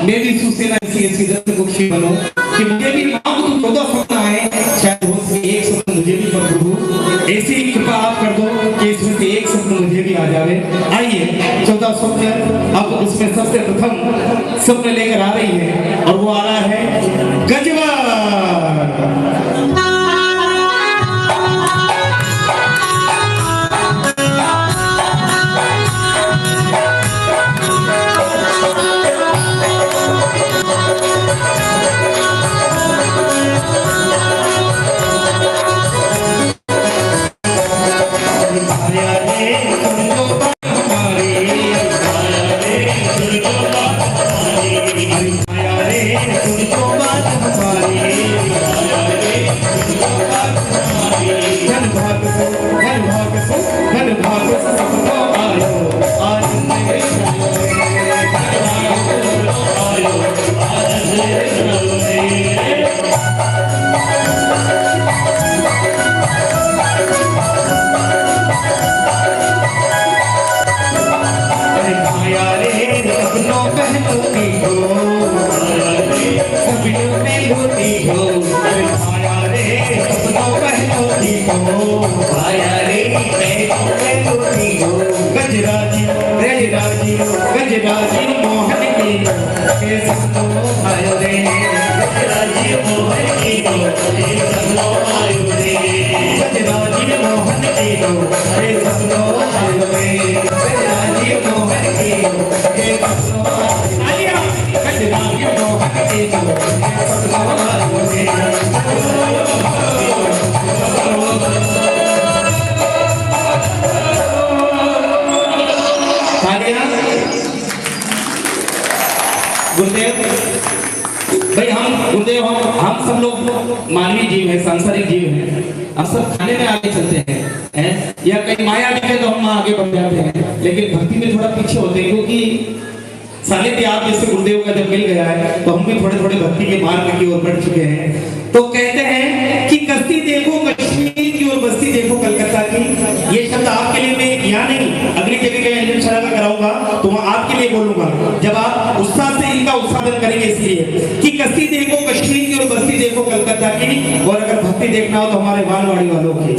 मैं भी सुसेना ऐसी रत्नकुक्षी बनूं कि मुझे भी माँ को 14 स्वप्न आए, शायद हो सके एक स्वप्न मुझे भी पर प्रभु ऐसी कृपा आप कर दो कि इसमें से एक स्वप्न मुझे भी आ जावे। आइए 14 स्वप्न, अब उसमें सबसे प्रथम स्वप्न लेकर आ रही है और वो आ रहा है गजवा। गजराजी मोहन की के सपनो आयो रे, गजराजी मोहन की के सपनो आयो रे, गजराजी मोहन की के सपनो आयो रे, गजराजी मोहन की के सपनो आयो रे, गजराजी मोहन की के सपनो आयो रे। गुरुदेव भाई, हम गुरुदेव हम सब लोग मानवीय जीव है, सांसारिक जीव है, हम सब खाने में आगे चलते हैं या कहीं माया दिखे तो हम आगे बढ़ जाते हैं, लेकिन भक्ति में थोड़ा पीछे होते हैं। क्योंकि सानिध्य आप जैसे गुरुदेव का जब मिल गया है तो हम भी थोड़े थोड़े भक्ति के मार्ग की ओर बढ़ चुके हैं। तो कहते हैं कि कश्ती देखो कश्मीर की और बस्ती देखो कलकत्ता की। ये शब्द आपके लिए मैं यहाँ नहीं, अगली जगह का अंजन शराबा कराऊंगा तो मैं आपके लिए बोलूंगा, जब आप उत्साह से इनका उत्सादन करेंगे। इसलिए कि कश्ती देखो कश्मीर की और बस्ती देखो कलकत्ता की, और अगर भक्ति देखना हो तो हमारे वानवाड़ी वालों की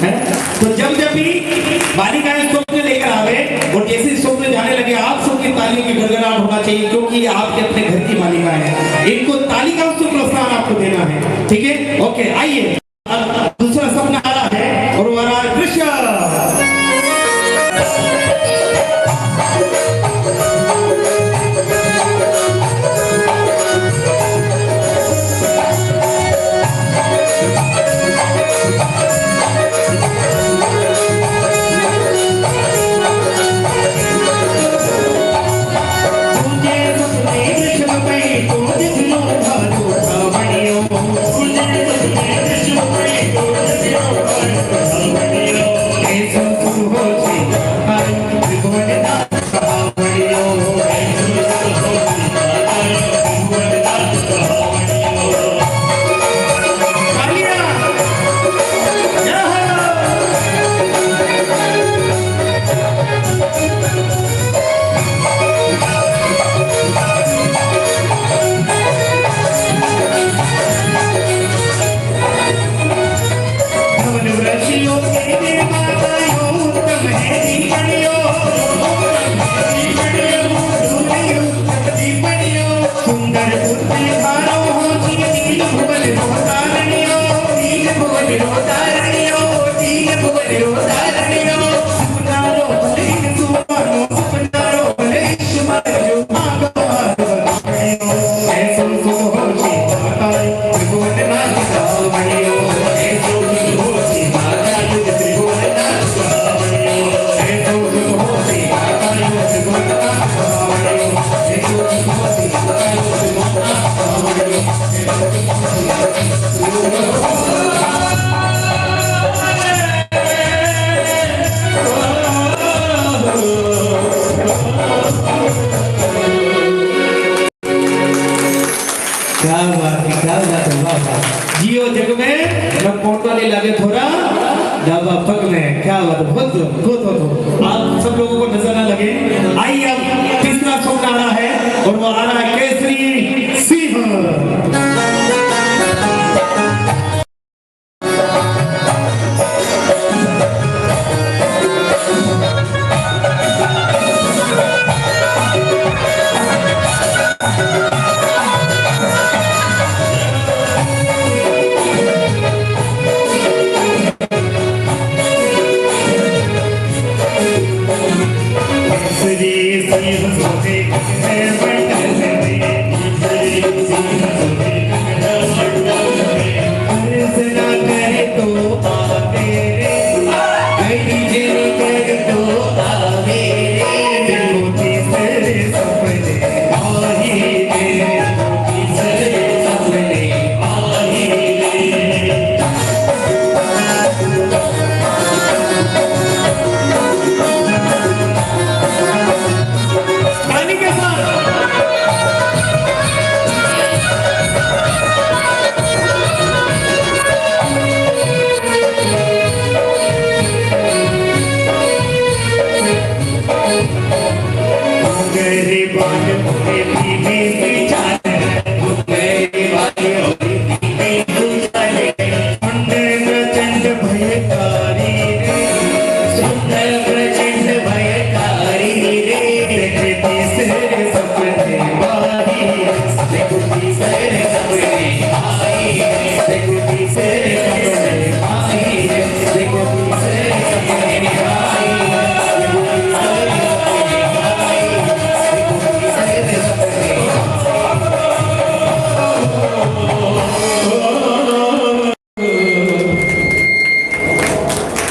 है। तो जब जब भी बालिकाएं स्वप्न लेकर आवे और जैसे स्वप्न जाने लगे, आप सबकी तालियों की गड़गड़ाहट होना चाहिए, क्योंकि ये आपके अपने घर की मालिका है। इनको तालिका से प्रोत्साहन आपको देना है, ठीक है? ओके, आइए दूसरा सपना आ रहा है और वो आ रहा है दृश्य। Thank you. क्या बात है, बहुत आप सब लोगों को नजर ना लगे। आइए अब तीसरा स्वप्न आ रहा है और वो आ रहा है केसरी सिंह।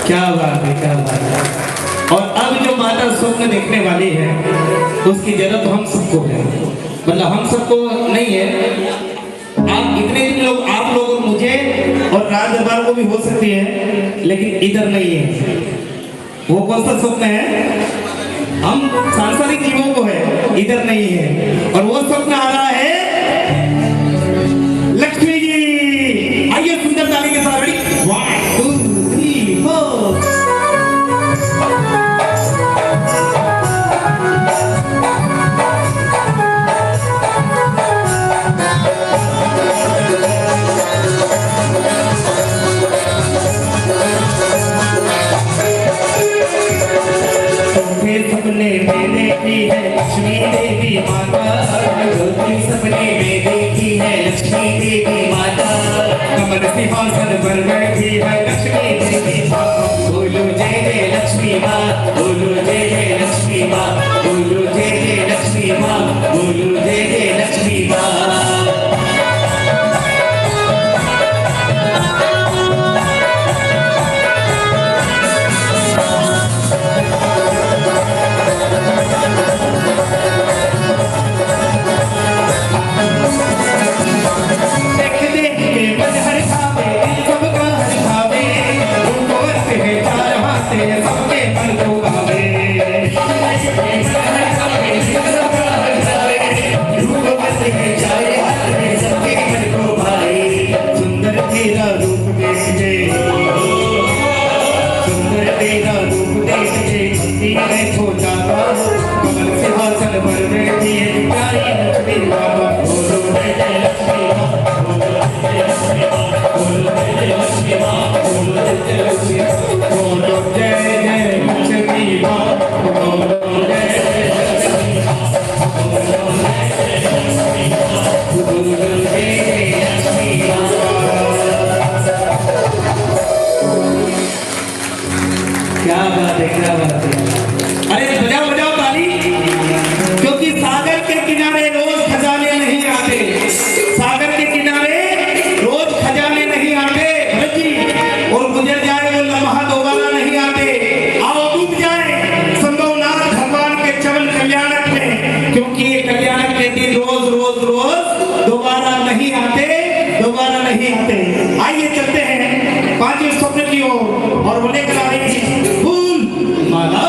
क्या बात है, क्या बात है। और अब जो माता स्वप्न देखने वाली है उसकी जरूरत हम सबको है, मतलब हम सबको नहीं है। आप इतने दिन लोग, आप लोग और मुझे और राज दरबार को भी हो सकती है, लेकिन इधर नहीं है। वो कौन सा स्वप्न है? हम सांसारिक जीवों को है, इधर नहीं है। और वो स्वप्न आ रहा है लक्ष्मी जी। आइए सुंदर ताली के साथ, रेडी 1 2 3 4। सपने में देखी है लक्ष्मी देवी माता, सपने में देखी है लक्ष्मी देवी माता, कमल सिंहासन पर बैठी है लक्ष्मी देवी माँ। बोलो जय जय लक्ष्मी माँ, बोलो जय जय लक्ष्मी माँ, बोलो जय जय लक्ष्मी माँ, बोलो जय जय लक्ष्मी माँ। सुंदर तेरा रूप देखिए, सुंदर तेरा रूप देखिए, मैं खो जाता कमल सिंहासन पर बैठी है प्यारी लक्ष्मी माँ। बोलो जय जय लक्ष्मी माँ, बोलो जय लक्ष्मी माँ, बोलो जय लक्ष्मी माँ, बोलो जय लक्ष्मी माँ, बोलो जय जय लक्ष्मी माँ, बोलो जय लक्ष्मी माँ, बोलो जय लक्ष्मी माँ, बोलो जय लक्ष्मी माँ। क्या बात है, क्या बात है। अरे बजाओ बजाओ ताली, क्योंकि सागर के किनारे रोज खजाने नहीं आते, सागर के किनारे रोज खजाने नहीं आते भरत जी, और गुजर जाए वो लम्हा दोबारा नहीं आते। आओ डूब जाए संभवनाथ भगवान के चरण कल्याणक में, क्योंकि ये कल्याणक के दिन रोज रोज रोज दोबारा नहीं आते, दोबारा नहीं आते। आइए चलते हैं पांचवें स्वप्न की ओर, और वो लेकर आएंगे फूल माला।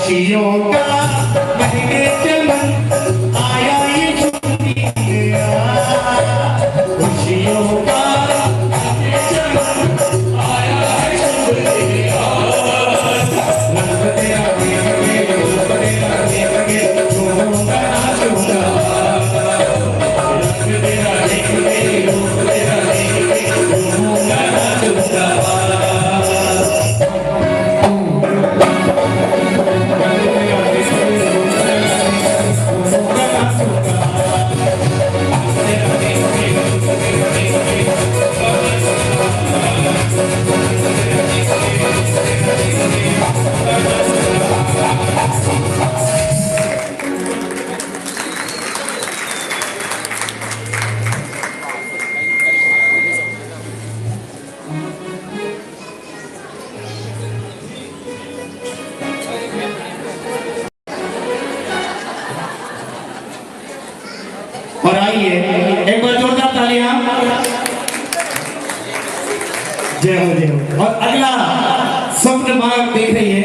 खुशियों का महीने चमन आया ये छुट्टी गया खुशियों का महीने चमन आया है छुट्टी गया रंग तेरा देख के रूप तेरा देख के झूमूंगा नाचूंगा रंग तेरा देख के रूप तेरा देख के झूमूंगा नाचूंगा और आइए एक बार जोरदार तालियां जय हो जय हो। और अगला स्वप्न बाग देख रही है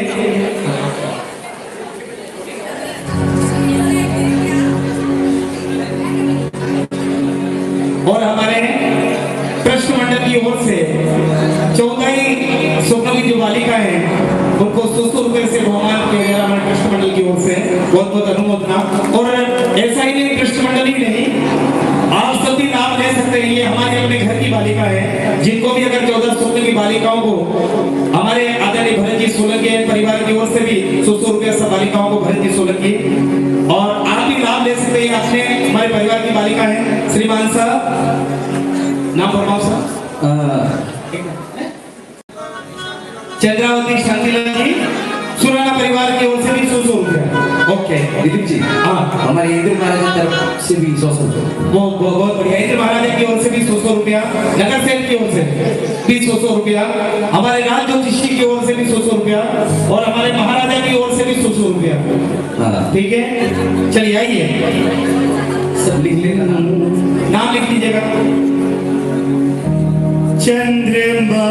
और हमारे कृष्ण मंडल की ओर से 14 स्वप्नों की जो बालिका है उनको 100 रुपए से बहुमान किया गया हमारे कृष्ण मंडल की ओर से बहुत बहुत अनुमोदना। और ऐसा ही नहीं कृष्ण मंडल ही नहीं आप सभी नाम ले सकते हैं ये हमारे अपने घर की बालिका है जिनको भी अगर 14 स्वप्न की बालिकाओं को हमारे आदरणीय भरत जी सोलंकी परिवार की ओर से भी 100 रुपए सब बालिकाओं को भरत जी सोलंकी और आप भी लाभ ले सकते हैं अपने हमारे परिवार की बालिका है श्रीमान साहब नाम फरमाओ साहब चंद्रावती शांतिलाल जी सुराना परिवार की ओर से भी 100 रुपया ओके दिलीप जी हाँ हमारे इंद्र महाराज की तरफ से भी 100 रुपया बहुत बढ़िया इंद्र महाराज की ओर से भी 100 रुपया नगर सेन की ओर से भी 100 रुपया हमारे राज ज्योतिषी की ओर से भी 100 रुपया और हमारे महाराजा की ओर से भी 100 रुपया ठीक है चलिए आइए सब लिख लेना नाम लिख लीजिएगा चंद्रमा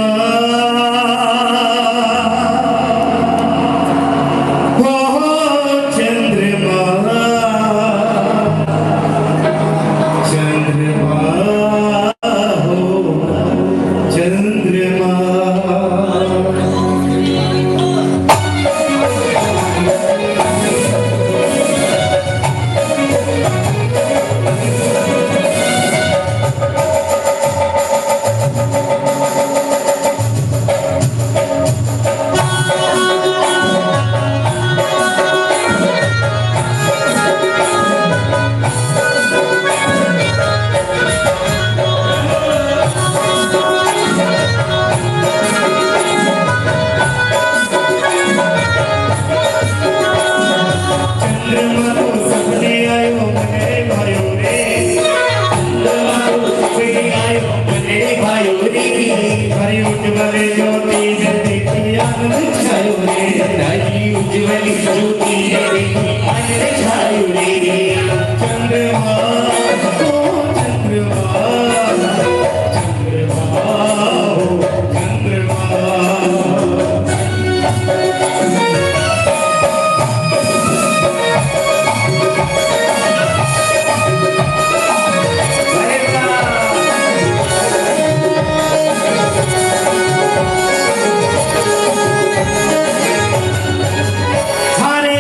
हरे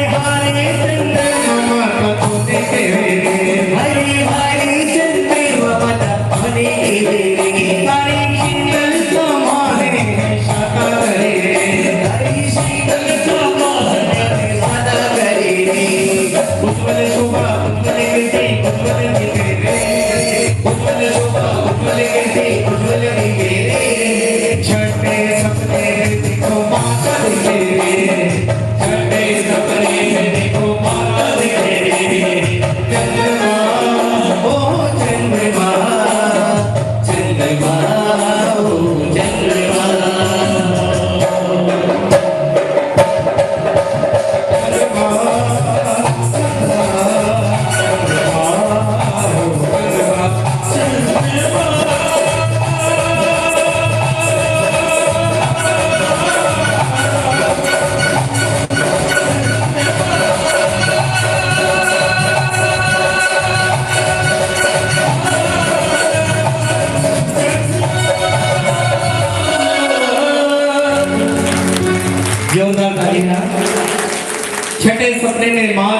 छठे सपने में मां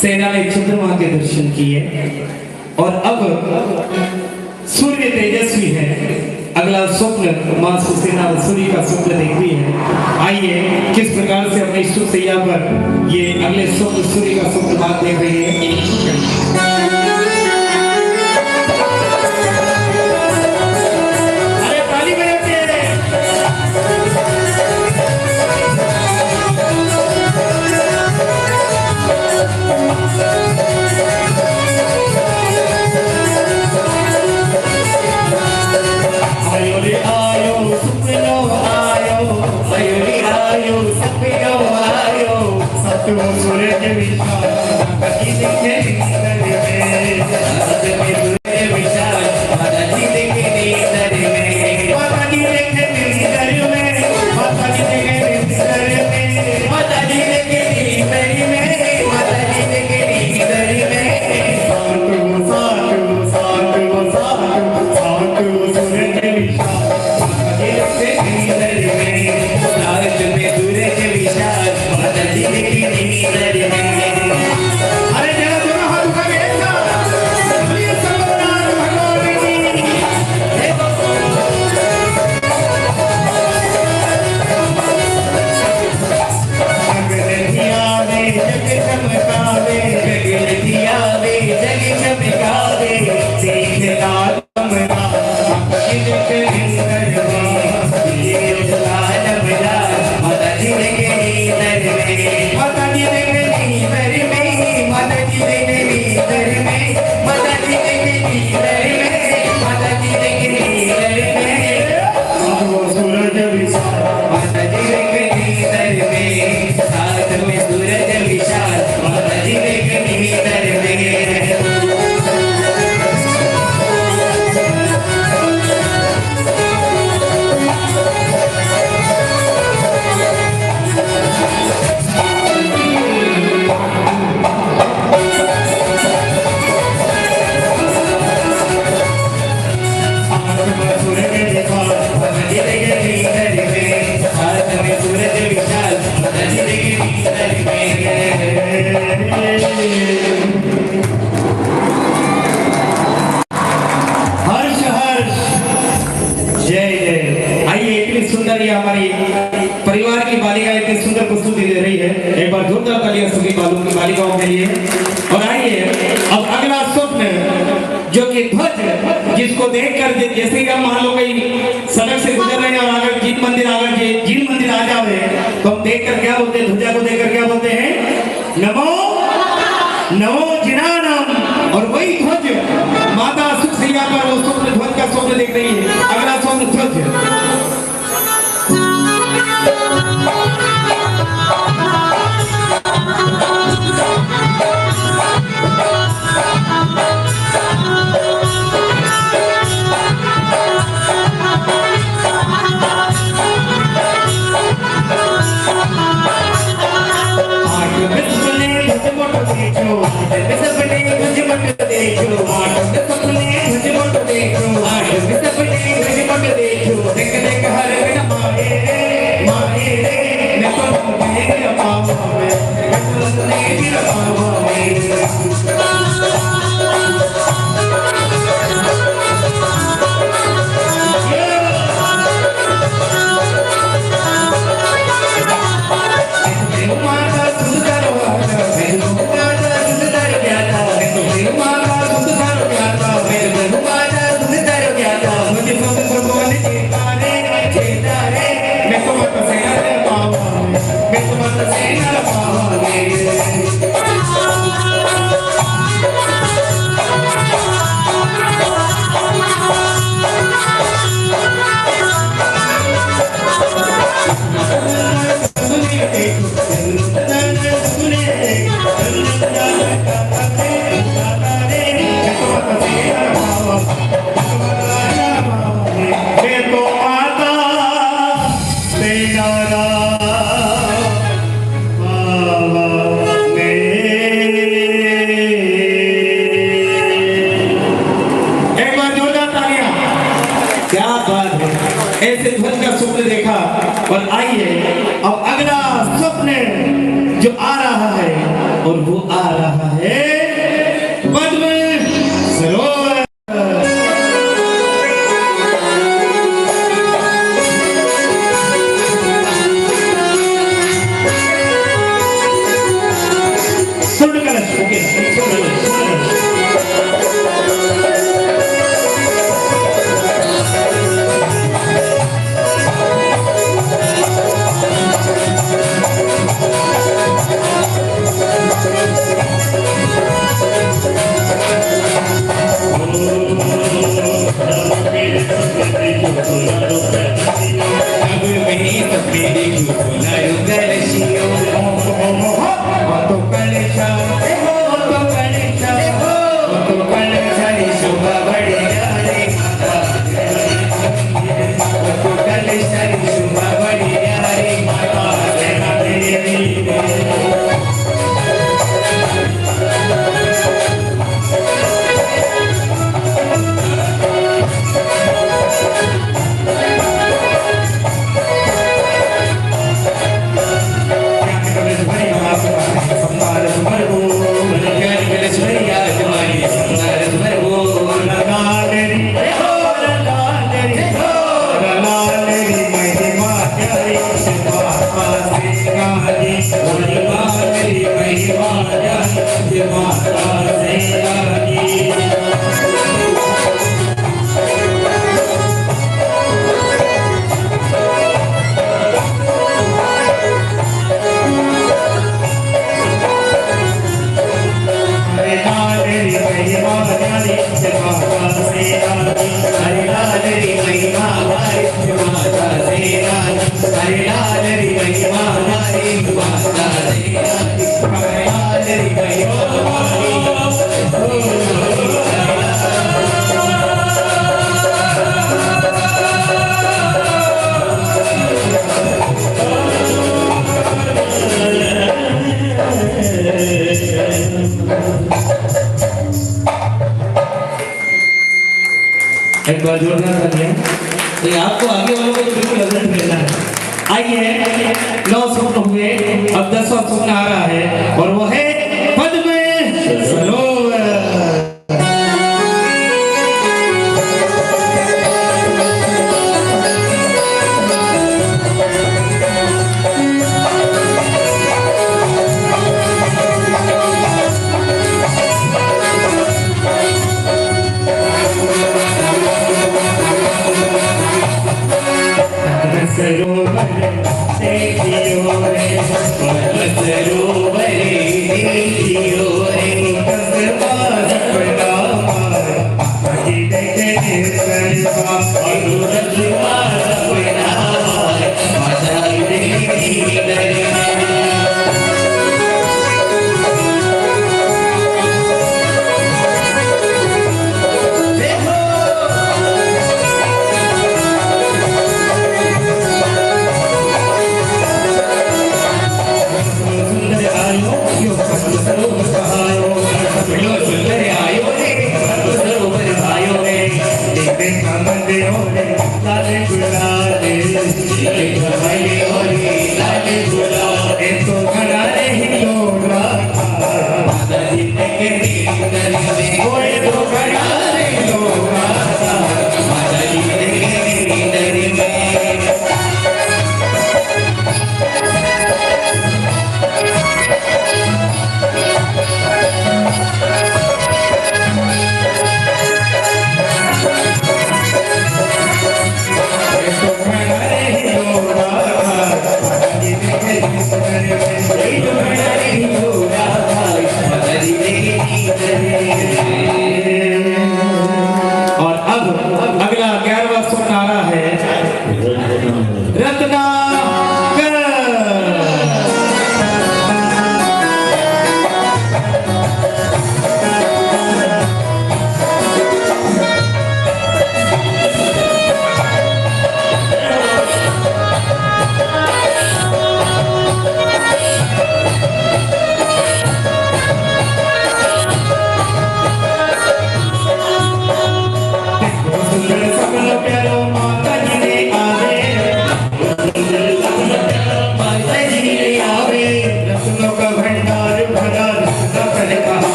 सेना ने चंद्रमा के दर्शन किए और अब सूर्य तेजस्वी है। अगला स्वप्न मां सुसेना सूर्य का स्वप्न देख रही है। आइए किस प्रकार से अपने इष्ट सैया पर ये अगले स्वप्न सूर्य का स्वप्न बात देख रही है। हमारी परिवार की बालिका इतनी सुंदर प्रस्तुति दे रही है। एक बार जोरदार तालियां सभी बालिकाओं के लिए। और आइए अब अगला स्वप्न जो कि ध्वज, जिसको देखकर जैसे ही हम मान लो कहीं सड़क से गुजर रहे हैं और अगर जीन मंदिर आ जावे तो हम देखकर क्या बोलते हैं, ध्वजा को देखकर क्या बोलते हैं, नमो नमो जिनानम। और वही ध्वज माता सुखसैया पर वो स्वप्न ध्वज का स्वप्न देख रही है। अगला स्वप्न ध्वज रहा है और वो आ रहा है पद्म सरोवर। स्वर्ण कलश, ओके, स्वर्ण कलश। एक बार जोरदार तालियां। ये आपको आगे वालों को बिल्कुल अजट मिलना है। आइए, 9 स्वप्न हुए, अब 10वां स्वप्न आ रहा है और वो है पद्म सरोवर।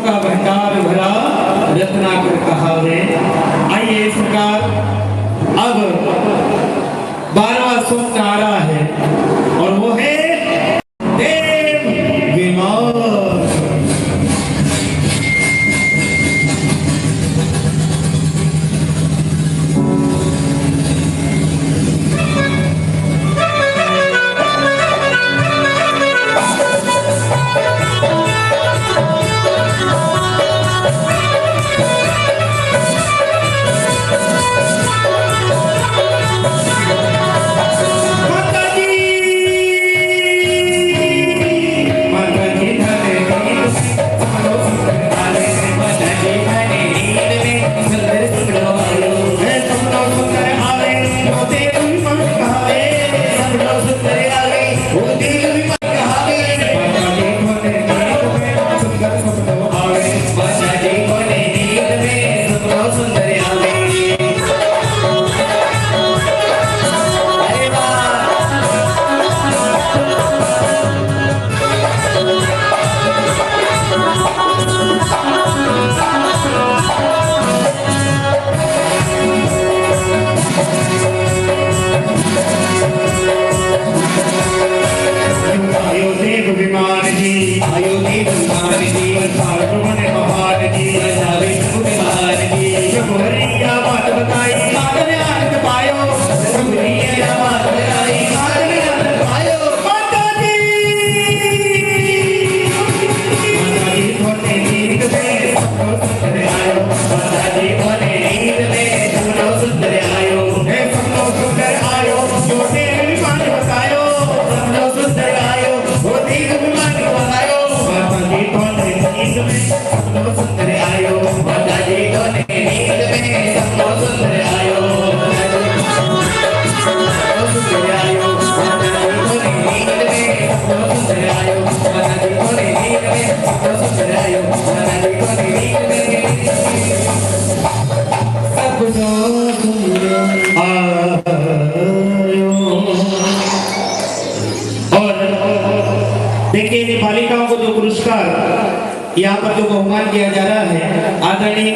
का भंडार भरा रत्नाकर कहावे। आइए इस प्रकार अब 12वां स्वप्न आ रहा है और वो है देव विमान। देखिए बालिकाओं को जो पुरस्कार यहाँ पर जो बहुमान किया जा रहा है, आदरणीय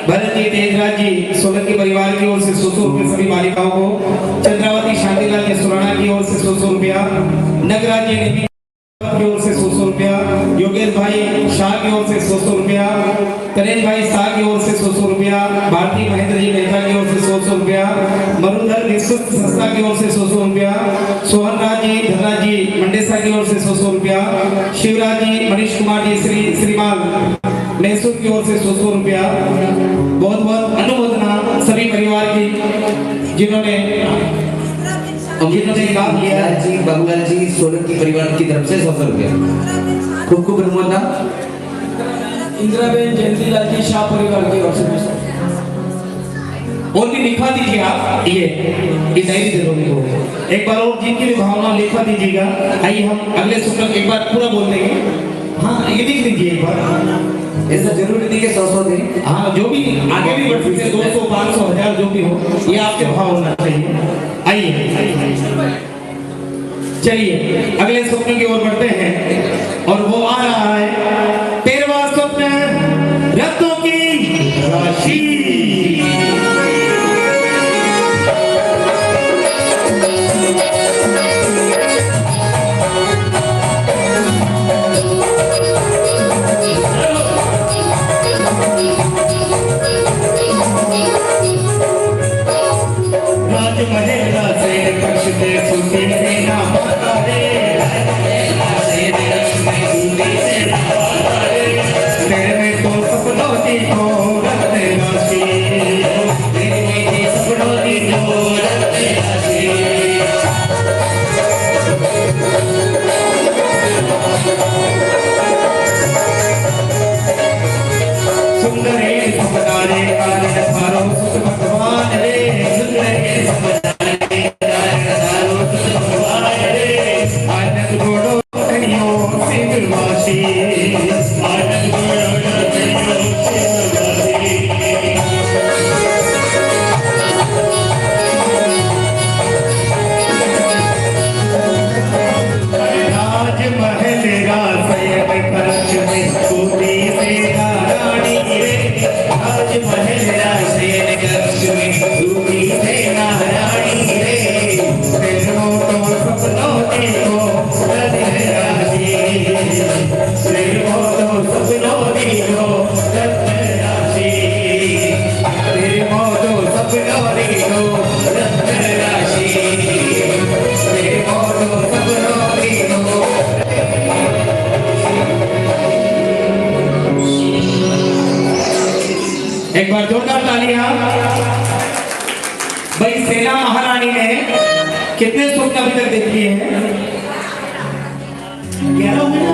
भरत जी तेजराज जी सोलंकी परिवार की ओर से 100 रुपए सभी बालिकाओं को, चंद्रावती शांतिलाल के सुराना की ओर से 100 रुपया, नगराज जी की ओर से 100 रुपया, योगेश भाई शाह की ओर से 100 रुपया, करेश भाई शाह की ओर से 100 रुपया, भारती महेंद्र जी मेहता की ओर से 100 रुपया, मरुधर विश्व संस्था की ओर से 100 रुपया, सोहन राज जी धनराज जी मंडेसा की ओर से 100 रुपया, शिवराज जी मनीष कुमार जी श्रीमान मैसूर की ओर से 100 रुपया। बहुत बहुत अनुमोदना सभी परिवार की जिन्होंने काम किया। जी बंगाल जी सोलंकी परिवार की तरफ से 100 रुपया। खूब खूब अनुमोदना। इंदिराबेन जयंतीलाल जी शाह परिवार की ओर से और भी लिखवा दीजिए आप, ये डायरी दे दो उनको एक बार, और जिनकी भी भावना लिखवा दीजिएगा। आइए हम अगले सूत्र एक बार पूरा बोल देंगे। हाँ ये लिख लीजिए एक बार, ऐसा जरूरी नहीं है 100 दें। हाँ जो भी आगे भी बढ़ सकते 200 500 1000 जो भी हो, ये आपके भाव होना चाहिए। आइए चलिए अगले स्वप्न की ओर बढ़ते हैं और वो आ रहा है 13वां स्वप्न, रत्नों की राशि। महल रासय में खर्च में सूती से महारानी रे राज महल राशेन लक्ष्मी रूपी से महारानी रे प्रेमों तो सपनों देखो रत्न राशि प्रेमों तो सपनों देखो रत्न राशि प्रेमों तो सपनों देखो रत्न राशि प्रेमों तो सपनों देखो। एक बार जोरदार तालियां। भाई सेना महारानी ने कितने स्वप्न अभी तक देख लिए हैं? 11 हो गए,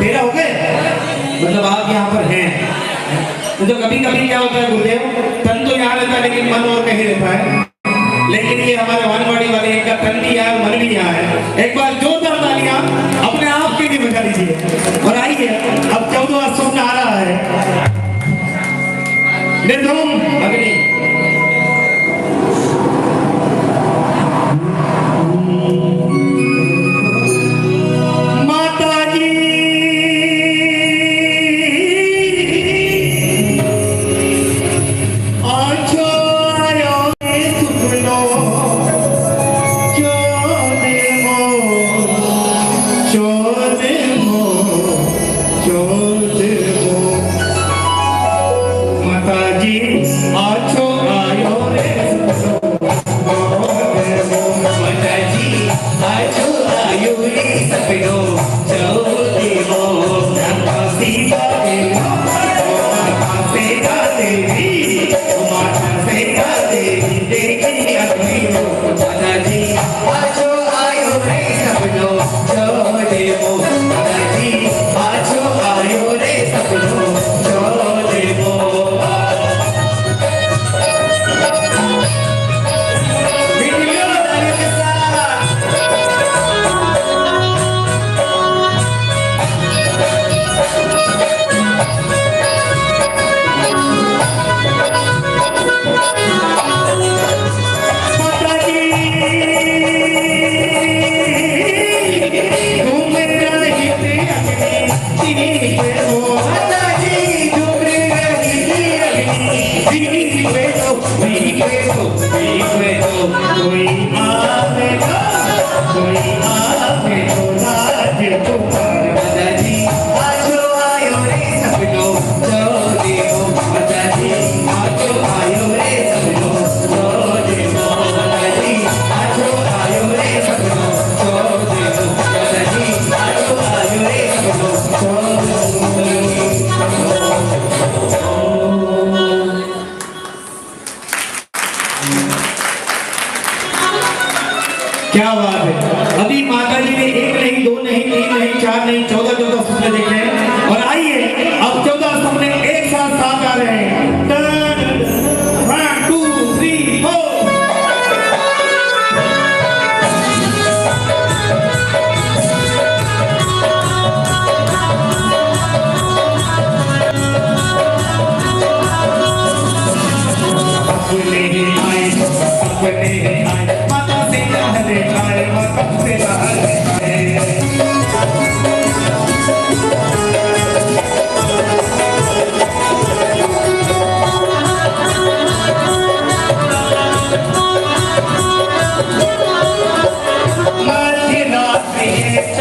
13 हो गए, मतलब आप यहाँ पर हैं। तो कभी कभी क्या होता है गुरुदेव, तन तो यहाँ रहता है लेकिन मन और कहीं रहता है। लेकिन ये हमारे वानवाड़ी वाले इनका तन भी यहाँ मन भी यहाँ है। एक बार जोरदार तालियां अपने आप के लिए बजा लीजिए। और आइए अब 14वां स्वप्न आ रहा है। निर्धूम अग्नि। माता जी आजो आयो सुपनो चोदे मो माताजी आछो आयो रे माताजी आछो आयो रे सपनो चोदे मो माता से गाते देखी अग्नि माताजी आछो आयो रे सपनो चोदे मो माताजी आछो आयो रे सपनो चोदे मो। क्या बात है। अभी माता जी ने 1 नहीं 2 नहीं 3 नहीं 4 नहीं 14 सपने देखे हैं। और आइए अब 14 सपने एक साथ आ रहे हैं। 1 2 3 4। सपने आए माता से लहरे आए माता से लहरे आए।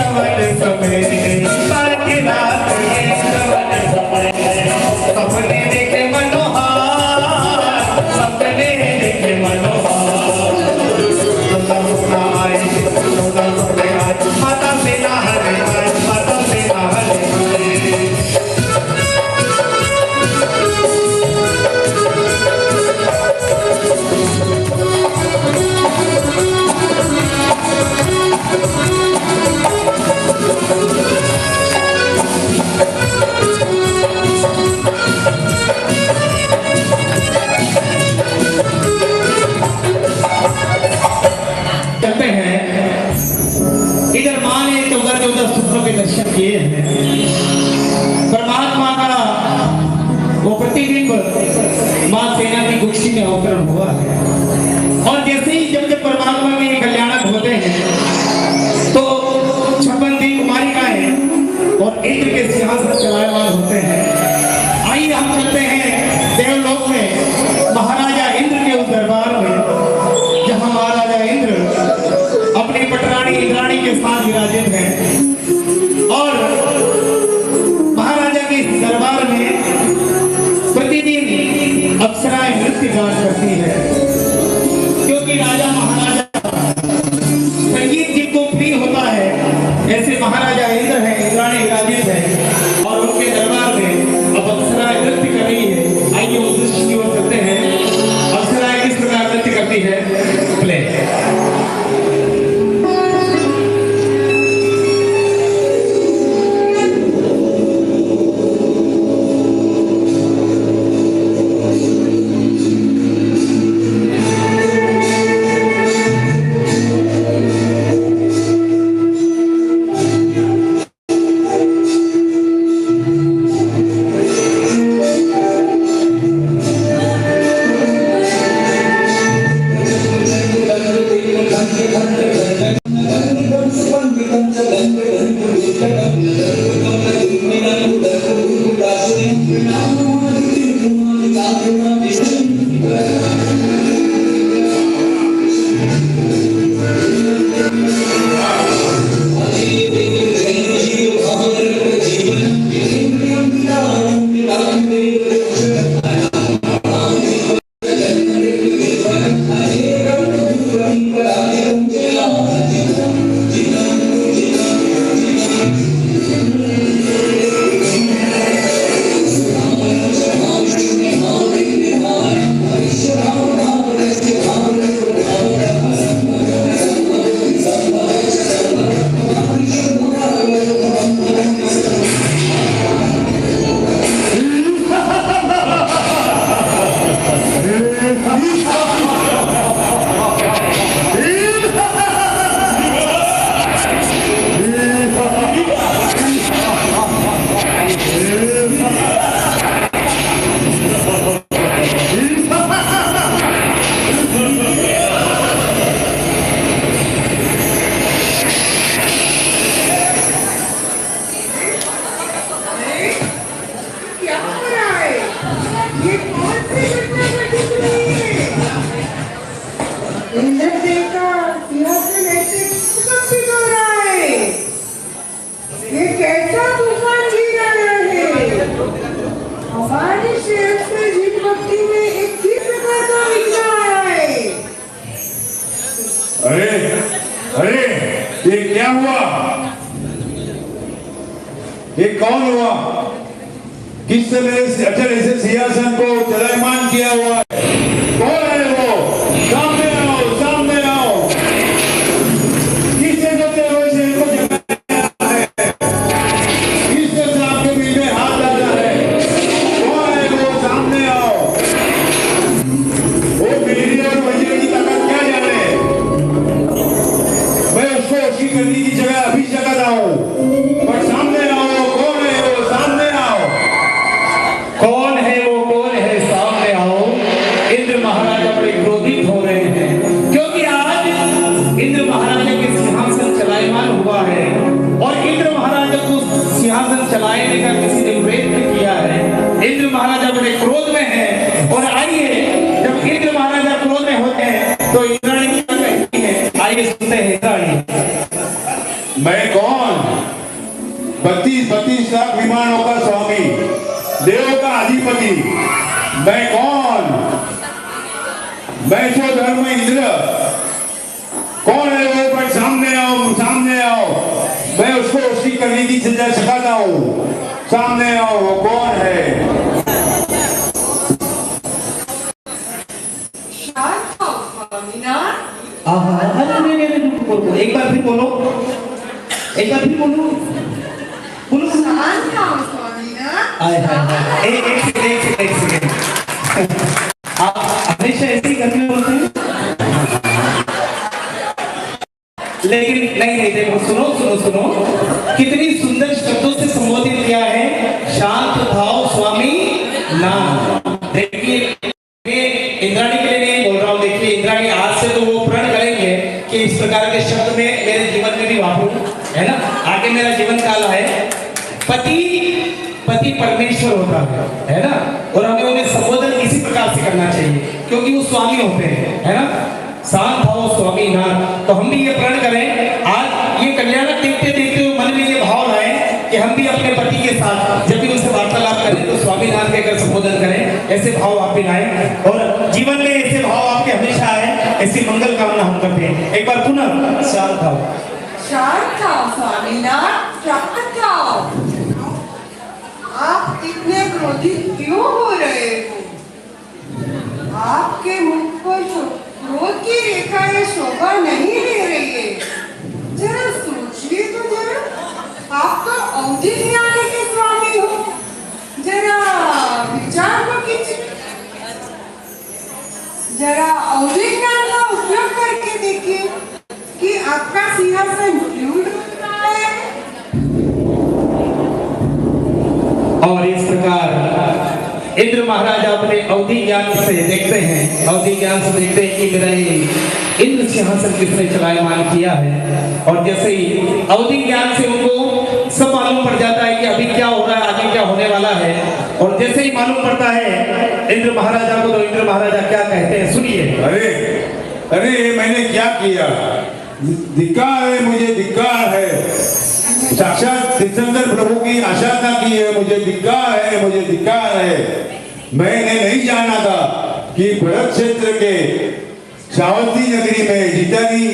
चवन सपने सपने देखे मनोहार सपने देखे मनोहार माता से नहरे माता से नहरे इधर माँ ने 14 सुखों के दर्शन किए हैं। परमात्मा का वो प्रतिबिंब माँ सेना की कुक्षी में अवतरण हुआ है। और जैसे ही जब परमात्मा के कल्याणक होते हैं तो 56 कुमारिकाएं और इंद्र के सिंहासन चलायमान होते हैं। अप्सराएं नृत्य गान करती है, क्योंकि राजा महाराजा संगीत जिनको प्रिय होता है, ऐसे महाराजा इंद्र है, इंद्राणी विराजित है और उनके दरबार में अब अप्सराएं नृत्य कर रही है। आइए उस दृश्य की ओर चलते हैं। अप्सराएं किस प्रकार नृत्य करती है, प्ले। ये क्या हुआ? ये कौन हुआ? किसने मेरे अचल ऐसे सिंहासन को चलायमान किया हुआ है? कौन है वो? सामने आओ, सामने आओ। किसने सोते हुए से इनको जगाया है? किसने सांप के बीच में हाथ डाला है? कौन है वो? सामने आओ। वो मेरी और वजीर की ताकत क्या जाने? मैं उसको उसकी करने की जगह अभी जगह हूं, पर सामने आओ। कौन है वो? सामने आओ। कौन है वो? कौन है? सामने आओ। इंद्र महाराजा बड़े क्रोधित हो रहे हैं, क्योंकि आज इंद्र महाराजा के सिंहासन चलायमान हुआ है और इंद्र महाराजा को सिंहासन चलाने का किसी ने प्रयत्न किया है। इंद्र महाराजा बड़े क्रोध में हैं और आइए, जब इंद्र महाराजा क्रोध में होते हैं तो इंद्राणी क्या कहती है, आइए सुनते हैं इंद्राणी। मैं कौन? 32 लाख विमानों का स्वामी, देवों का अधिपति। मैं कौन? मैं जो धर्म इंद्र। कौन है वो? पर सामने आओ, सामने आओ। मैं उसको उसकी करने की सजा सिखाता हूँ। सामने आओ। वो कौन है? बोलो, एक बार फिर बोलो, एक बार फिर बोलो, बोलो। एक सेकंड। आप हमेशा ऐसे ही घर में बोलते हैं, लेकिन नहीं, देखो, सुनो, कितनी सुंदर शब्दों से संबोधित किया है। शांत भाव स्वामी नाम। देखिए, इंद्राणी के लिए नहीं बोल रहा हूँ। देखिए, इंद्राणी आज से तो वो प्रण करेंगे कि इस प्रकार के शब्द में मेरे जीवन में भी वापरू, है ना। आगे मेरा जीवन काल है। पति परमेश्वर होता है ना, और हमें उन्हें संबोधन इसी प्रकार से करना चाहिए, क्योंकि वो स्वामी होते हैं, है ना। शांत भाव स्वामी नाम। तो हम भी ये प्रण करें, आज ये कल्याणक देखते देखते मन में ये भाव लाए कि हम भी अपने पति के साथ जब भी उनसे वार्तालाप करें तो स्वामी नाम कहकर संबोधन करें। ऐसे भाव आप दिलाएं और जीवन में ऐसे भाव आपके हमेशा आए, ऐसी मंगल कामना हम करते हैं। एक बार पुनः शांत आओ। शांत खाओ स्वामीनाथ, शांत खाओ। आप इतने क्रोधित क्यों हो रहे हो? आपके मुख पर क्रोध की रेखाएं शोभा नहीं ले रही है। जरा सोचिए तो जरा, आप तो अवधि ज्ञान के स्वामी हो। जरा विचार को कीजिए, जरा अवधि ज्ञान का उपयोग करके देखिए कि आपका सिंहासन क्यों डूब रहा है। और इस प्रकार इंद्र महाराज अपने अवधि ज्ञान से देखते हैं, अवधि ज्ञान से देखते हैं कि मेरा ये इंद्र सिंहासन किसने चलायमान किया है। और जैसे ही अवधि ज्ञान से उनको सब मालूम पड़ जाता है कि अभी क्या हो रहा है, आगे क्या होने वाला है। और जैसे ही मालूम पड़ता है इंद्र महाराजा को, तो इंद्र महाराजा क्या कहते हैं सुनिए। अरे मैंने क्या किया? धिक्कार है, मुझे धिक्कार है। साक्षात तीर्थंकर प्रभु की आशा की है, मुझे धिक्कार है, मुझे धिक्कार है। मैंने नहीं जाना था कि भरत क्षेत्र के सावंती नगरी में जितनी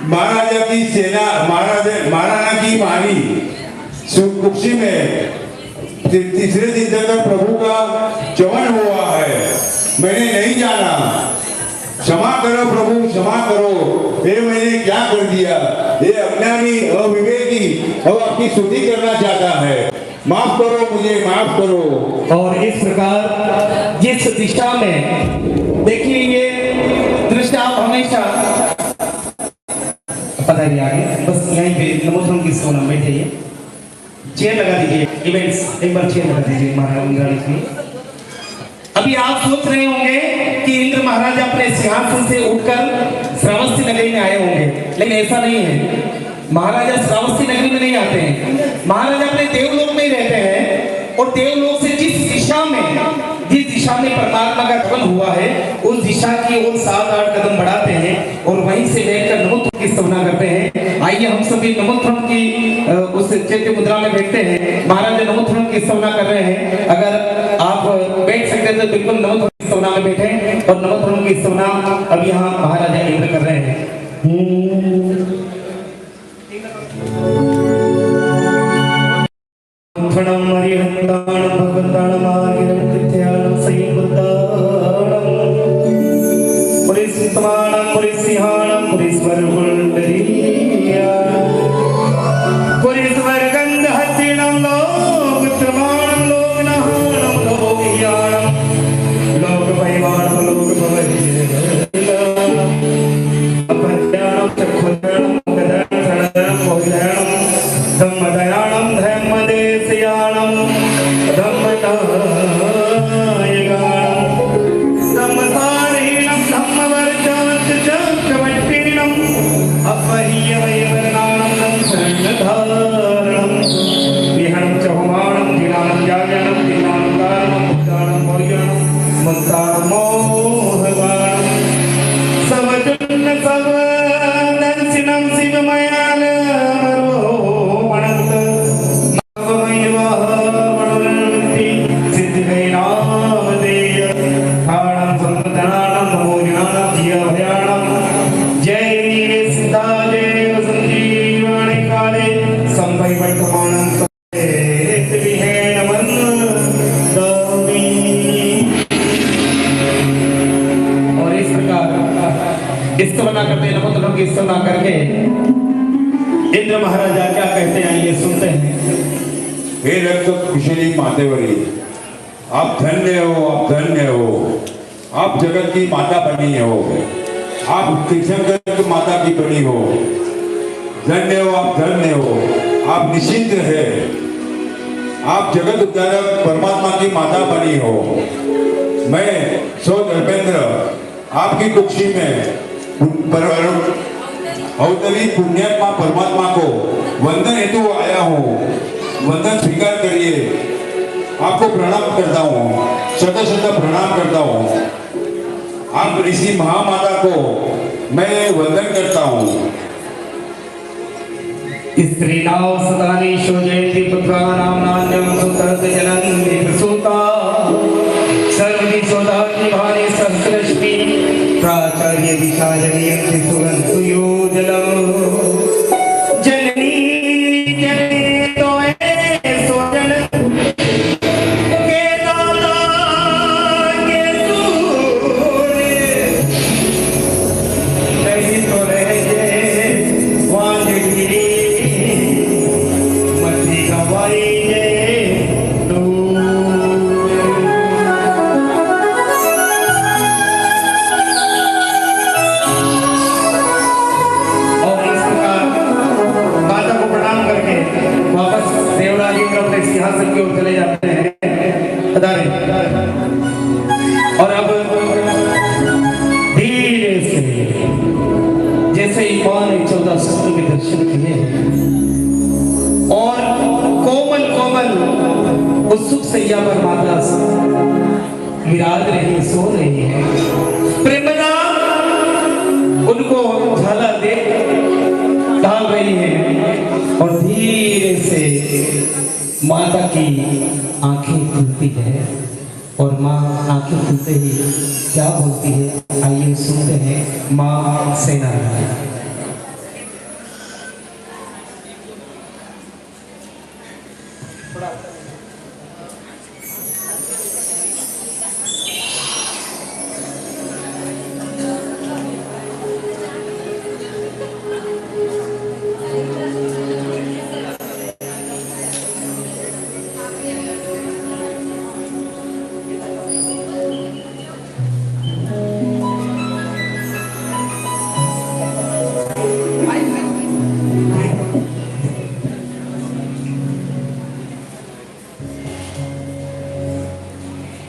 महाराजा की सेना, महाराणा की मारी कुक्षी में तीसरे तीर्थंकर प्रभु का चमन हुआ है। मैंने नहीं जाना। क्षमा करो प्रभु, क्षमा करो। ये मैंने क्या कर दिया? ये अज्ञानी अविवेकी और आपकी स्तुति करना चाहता है। माफ करो मुझे, माफ करो। और इस प्रकार जिस दिशा में देखिए ये दृश्य आप हमेशा पता ही आगे, बस यहीं पे नमोधर्म की सोना बैठे, चेयर लगा दीजिए। इवेंट्स एक बार चेयर लगा दीजिए महाराज की। अभी आप सोच रहे होंगे कि इंद्र महाराज अपने सिंहासन से उठकर श्रावस्ती नगरी में आए होंगे, लेकिन ऐसा नहीं है। महाराजा श्रावस्ती नगरी में नहीं आते हैं, महाराजा अपने देवलोक में ही रहते हैं। और देवलोक से जिस दिशा में परमात्मा का गमन हुआ है, उस दिशा की ओर 7-8 कदम बढ़ाते हैं और वहीं से बैठकर नमोत्तम की स्तुति करते हैं। आइए हम सभी नमोत्तम की उस चैत्य मुद्रा में बैठते हैं। महाराज नमोत्तम की स्तुति कर रहे हैं। अगर आप बैठ सकते हैं तो बिल्कुल नमोत्तम की स्तुति में बैठे और नमोत्तम की स्तुति अब यहाँ महाराजा इंद्र कर रहे हैं। इंद्र महाराजा क्या कहते हैं ये सुनते हैं। हे रक्त कुशली मातेवरी, आप धन्य हो, आप धन्य हो। आप जगत की माता बनी हो, आप तीर्थंकर की माता की बनी हो। धन्य हो, आप धन्य हो। आप निश्चिंत है, आप जगत उद्धारक परमात्मा की माता बनी हो। मैं सो धर्मेंद्र आपकी कुक्षी में अवतरी पुण्यात्मा परमात्मा को वंदन हेतु आया हूँ। वंदन स्वीकार करिए। आपको प्रणाम करता हूँ, शत प्रणाम करता हूँ। आप ऋषि महामाता को मैं वंदन करता हूँ। स्त्रीणां सतानि शोजयन्ति पुत्राणां नान्यं सुतर्त जनन्ति प्रसूता सर्व पधारे। और अब धीरे से जैसे ही मां ने 14 स्वप्न के दर्शन किए और कोमल कोमल उत्सुक सैया पर माता विराज रही, सो रही है। प्रेमदा उनको झाला दे डाल रही है और धीरे से माता की आंखें खुलती है और माँ आंखें खुलते ही क्या बोलती है, आइए सुनते हैं माँ सेना।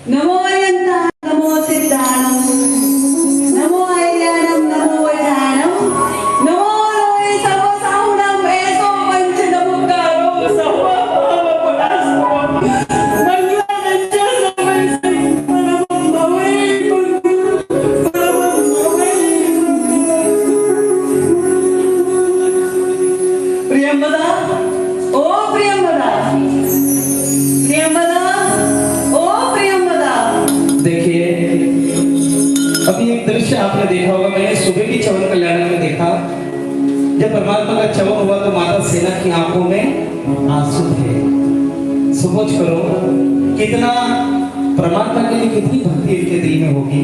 नमो अयंता नमो सिद्धाणम नमो अय्याणम नमो वैधानम नमो लोय सर्व साहुणम ऐसो पंच नमोकारो सर्व परास्पो मंगलानंद समय से परम भवे परम भवे। प्रियंवदा ओ प्रियंवदा प्रियंवदा ओ प्रियंवदा। देखिए अभी एक दृश्य आपने देखा होगा, मैंने सुबह भी चवन कल्याण में देखा। जब परमात्मा का चवन हुआ तो माता सेना की आंखों में आंसू थे। सोच करो कितना परमात्मा के लिए कितनी भक्ति इनके दिल में होगी।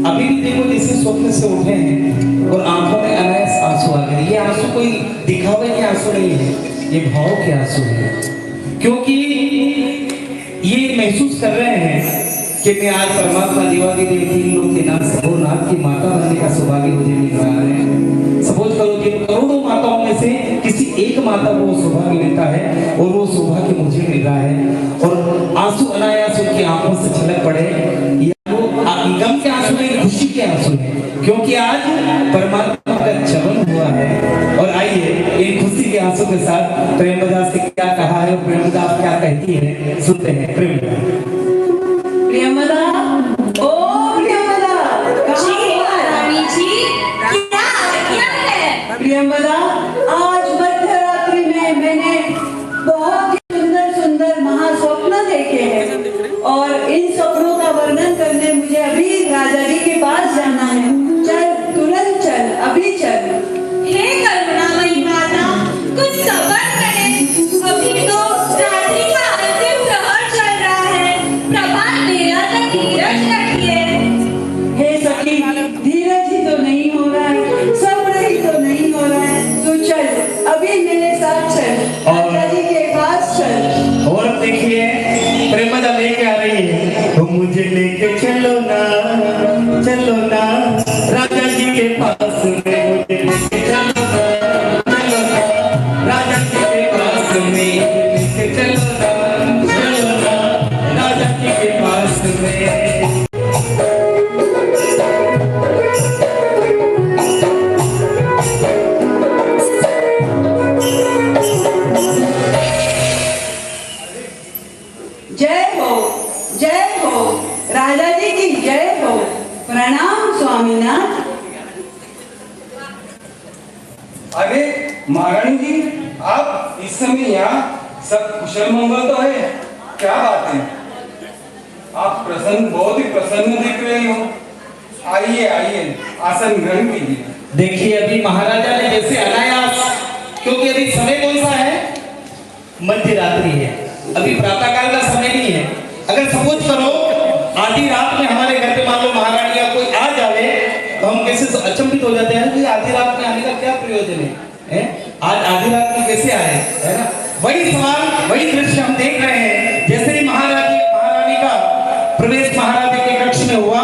अभी भी देखो जैसे स्वप्न से उठे हैं और आंखों में अनायास आंसू आ गए। ये आंसू कोई दिखावे के आंसू नहीं है, ये भाव के आंसू है, क्योंकि ये महसूस कर रहे हैं कि मैं आज परमात्मा देवादिदेव तीन लोक के नाथ सबो नाथ की माता बनने का सौभाग्य मुझे मिल रहा है। सपोज करो कि करोड़ों माताओं में से किसी एक माता को वो सौभाग्य मिलता है और वो सौभाग्य मुझे मिल रहा है और आंसू अनायास उनकी आंखों से छलक पड़े। या वो गम के आंसू नहीं, खुशी के आंसू है, क्योंकि आज परमात्मा का चवन हुआ है। और आइए एक खुशी के आंसू के साथ प्रेमदा से क्या कहा है और प्रेमदा क्या कहती है सुनते हैं। प्रियंवदा ओ प्रियंवदा कहाँ हो रानी जी? क्या है? प्रियंवदा आज मध्यरात्रि में मैंने बहुत ही सुंदर सुंदर महास्वप्न देखे हैं और इन स्वप्नों का वर्णन करने मुझे अभी राजा जी के पास जाना है। चल तुरंत चल, अभी चल। हे करुणामयी माता, कुछ सब्र करें, अभी तो रात्रि का अंतिम प्रहर चल रहा है। प्रभात मेरा तक धीरज रखिए। हे सखी, धीरज ही तो नहीं हो रहा है, सब्र ही तो नहीं हो रहा है। तू चल, अभी मेरे साथ चल, राजा जी के पास चल। और देखिए प्रेमदा लेके आ रही है, तो मुझे लेके चलो ना राजा जी के पास में, मुझे लेके चलो ना राजा जी के पास में, लेके चलो ना राजा जी के पास में। जय हो राजा जी की जय हो। प्रणाम स्वामीनाथ। अरे महारानी जी, आप इस समय यहाँ, सब कुशल मंगल तो है? क्या बात है, आप प्रसन्न, बहुत ही प्रसन्न दिख रहे हो। आइए आइए, आसन ग्रहण कीजिए। देखिए अभी महाराजा ने जैसे अनायास, क्योंकि अभी समय कौन सा है, मध्य रात्रि है, अभी प्रातः काल का समय नहीं है। अगर सपोज करो आधी रात में हमारे घर पे मान लो महारानी या कोई आ जाए तो हम कैसे अचंभित हो जाते हैं कि आधी रात में आने का क्या प्रयोजन है? आज आधी रात में कैसे आए, है ना? वही सवाल, वही दृश्य हम देख रहे हैं। जैसे ही महारानी का प्रवेश महाराजा के कक्ष में हुआ,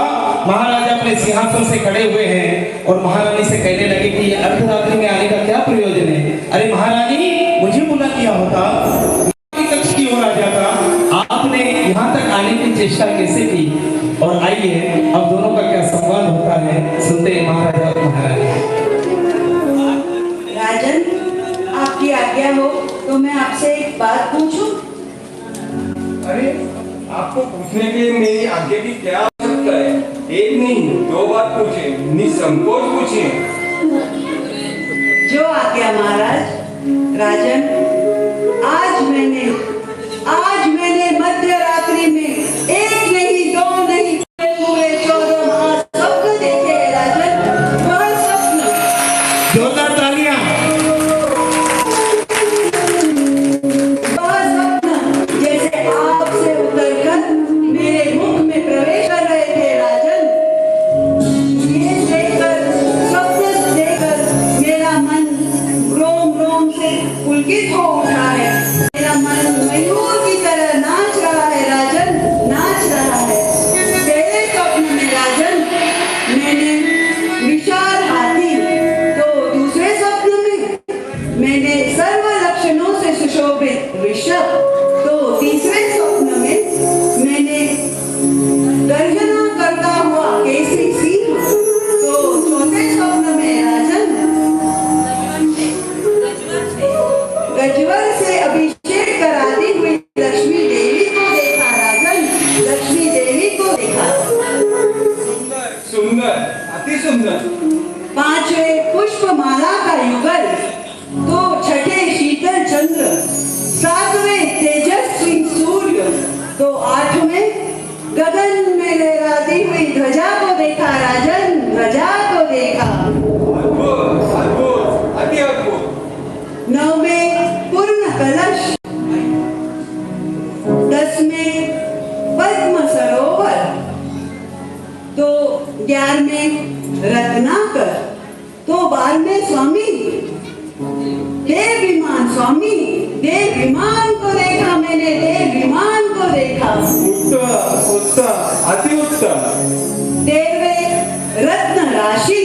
महाराजा अपने सिंहासन से खड़े हुए हैं और महारानी से कहने लगे कि अर्धरात्रि में आने का क्या प्रयोजन है? अरे महारानी, मुझे बुला दिया होता, कक्ष की ओर आ जाता, आपने यहाँ तक आने की चेष्टा कैसे की। और आइए अब दोनों का क्या संवाद होता है सुनते हैं महाराजा और महारानी। राजन, आपकी आज्ञा हो तो मैं आपसे एक बात पूछूं? अरे आपको पूछने के लिए मेरी आज्ञा की क्या आवश्यकता है? एक नहीं 2 बात पूछे, निसंकोच पूछे। जो आज्ञा महाराज। राजन, आज मैंने मध्य रात्रि में 1 नहीं 2 नहीं पूरे 14 महास्वप्न देखे हैं राजन। वह स्वप्न जोरदार तालियां। वह स्वप्न जैसे आप से उतरकर मेरे मुख में प्रवेश कर रहे थे राजन। ये देखकर, स्वप्न देखकर मेरा मन रोम रोम से पुलकित हो उठा है। मेरा मन मयूर की तरह नाच रहा है राजन, नाच रहा है। पहले स्वप्न में राजन मैंने विशाल हाथी, तो दूसरे स्वप्न में मैंने सर्व लक्षणों से सुशोभित ऋषभ, तो तीसरे स्वप्न में मैंने गर्जना करता हुआ केसरी सिंह, तो चौथे स्वप्न में राजन गजवर से अभिषेक कराती हुई लक्ष्मी देवी को देखा राजन, लक्ष्मी देवी को देखा। सुंदर सुंदर, अति सुंदर। पांचवें पुष्पमाला का युगल, तो छठे शीतल चंद्र, सातवें तेजस्वी सूर्य, तो आठवें गगन में लहराती हुई ध्वजा को देखा राजन, ध्वजा को देखा। अद्भुत अद्भुत, अति अद्भुत। 9वें पूर्ण कलश, 10वें पद्म सरोवर, तो 11वें रत्नाकर, तो 12वें स्वामी देव विमान, स्वामी देव विमान को देखा मैंने, देव विमान को देखा। उत्तम उत्तम, अति उत्तम। 13वें रत्न राशि,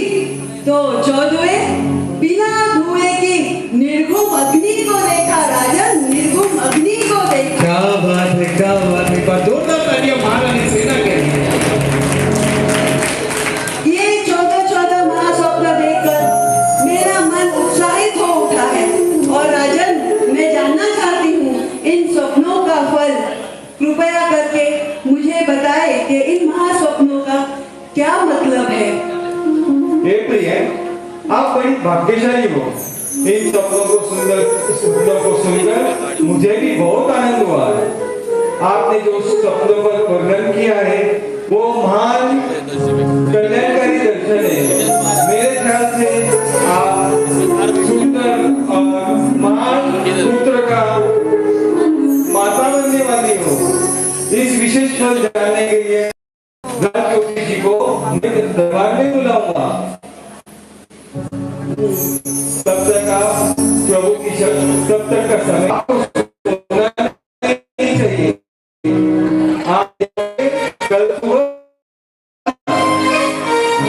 तो 14वें बिना धुएं की निर्गुम अग्नि को देखा राजन, निर्गुम अग्नि को देखा। क्या बात है, क्या बात है। पर जोरदार तालियां महारानी सेना के लिए। ये 14 महास्वप्न देखकर मेरा मन उत्साहित हो उठा है। और राजन, मैं जानना चाहती हूँ इन स्वप्नों का फल कृपया करके मुझे बताए कि इन महास्वप्नों का क्या मतलब है। हे प्रिय, आप बड़ी भाग्यशाली हो। इन सपनों को सुनकर मुझे भी बहुत आनंद हुआ है। आपने जो सपनों पर वर्णन किया है वो महान कल्याणकारी दर्शन है। मेरे ख्याल से आप सुंदर और महान पुत्र का माता बनने वाली हो। इस विशेष फल जानने के लिए राजज्योति जी को मैं दरबार में बुलाऊंगा। तब तक आप प्रभु की तब तक का समय होना नहीं चाहिए। आप कल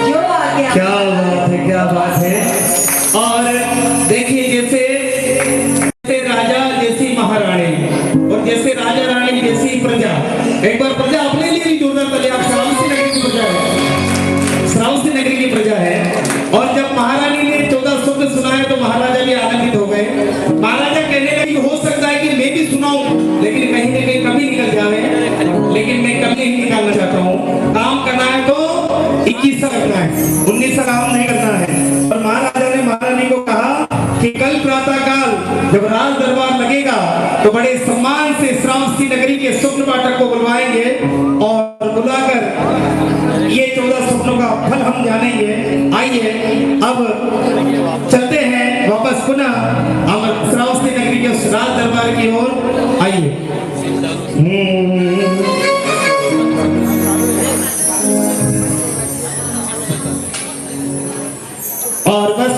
जो आ गया। क्या बात है, क्या बात है। और देखिए जैसे राजा जैसी महारानी और जैसे राजा रानी जैसी प्रजा। एक बार प्रजा अपने लिए भी जोरदार ताली। आप श्रावस्ती नगरी की प्रजा है, श्रावस्ती नगरी की प्रजा है। और जब महारानी ने 14 स्वप्न सुनाए तो महाराजा भी आनंदित हो गए। महाराजा कहने लगे हो सकता है कि मैं भी सुनाऊं, लेकिन कहीं न कहीं कभी निकल जावे, लेकिन मैं कभी नहीं निकालना चाहता हूँ। काम करना है तो 21 रखना है, 19 काम नहीं करना है। और महाराजा ने महारानी को कहा कि कल प्रातः काल जब राज दरबार लगेगा तो बड़े सम्मान से श्रावस्ती नगरी के स्वप्न पाठक को बुलवाएंगे और बुलाकर ये 14 स्वप्नों का फल हम जानेंगे। आइए अब चलते हैं वापस पुनः हम श्रावस्ती नगरी के राज दरबार की ओर। आइए। और बस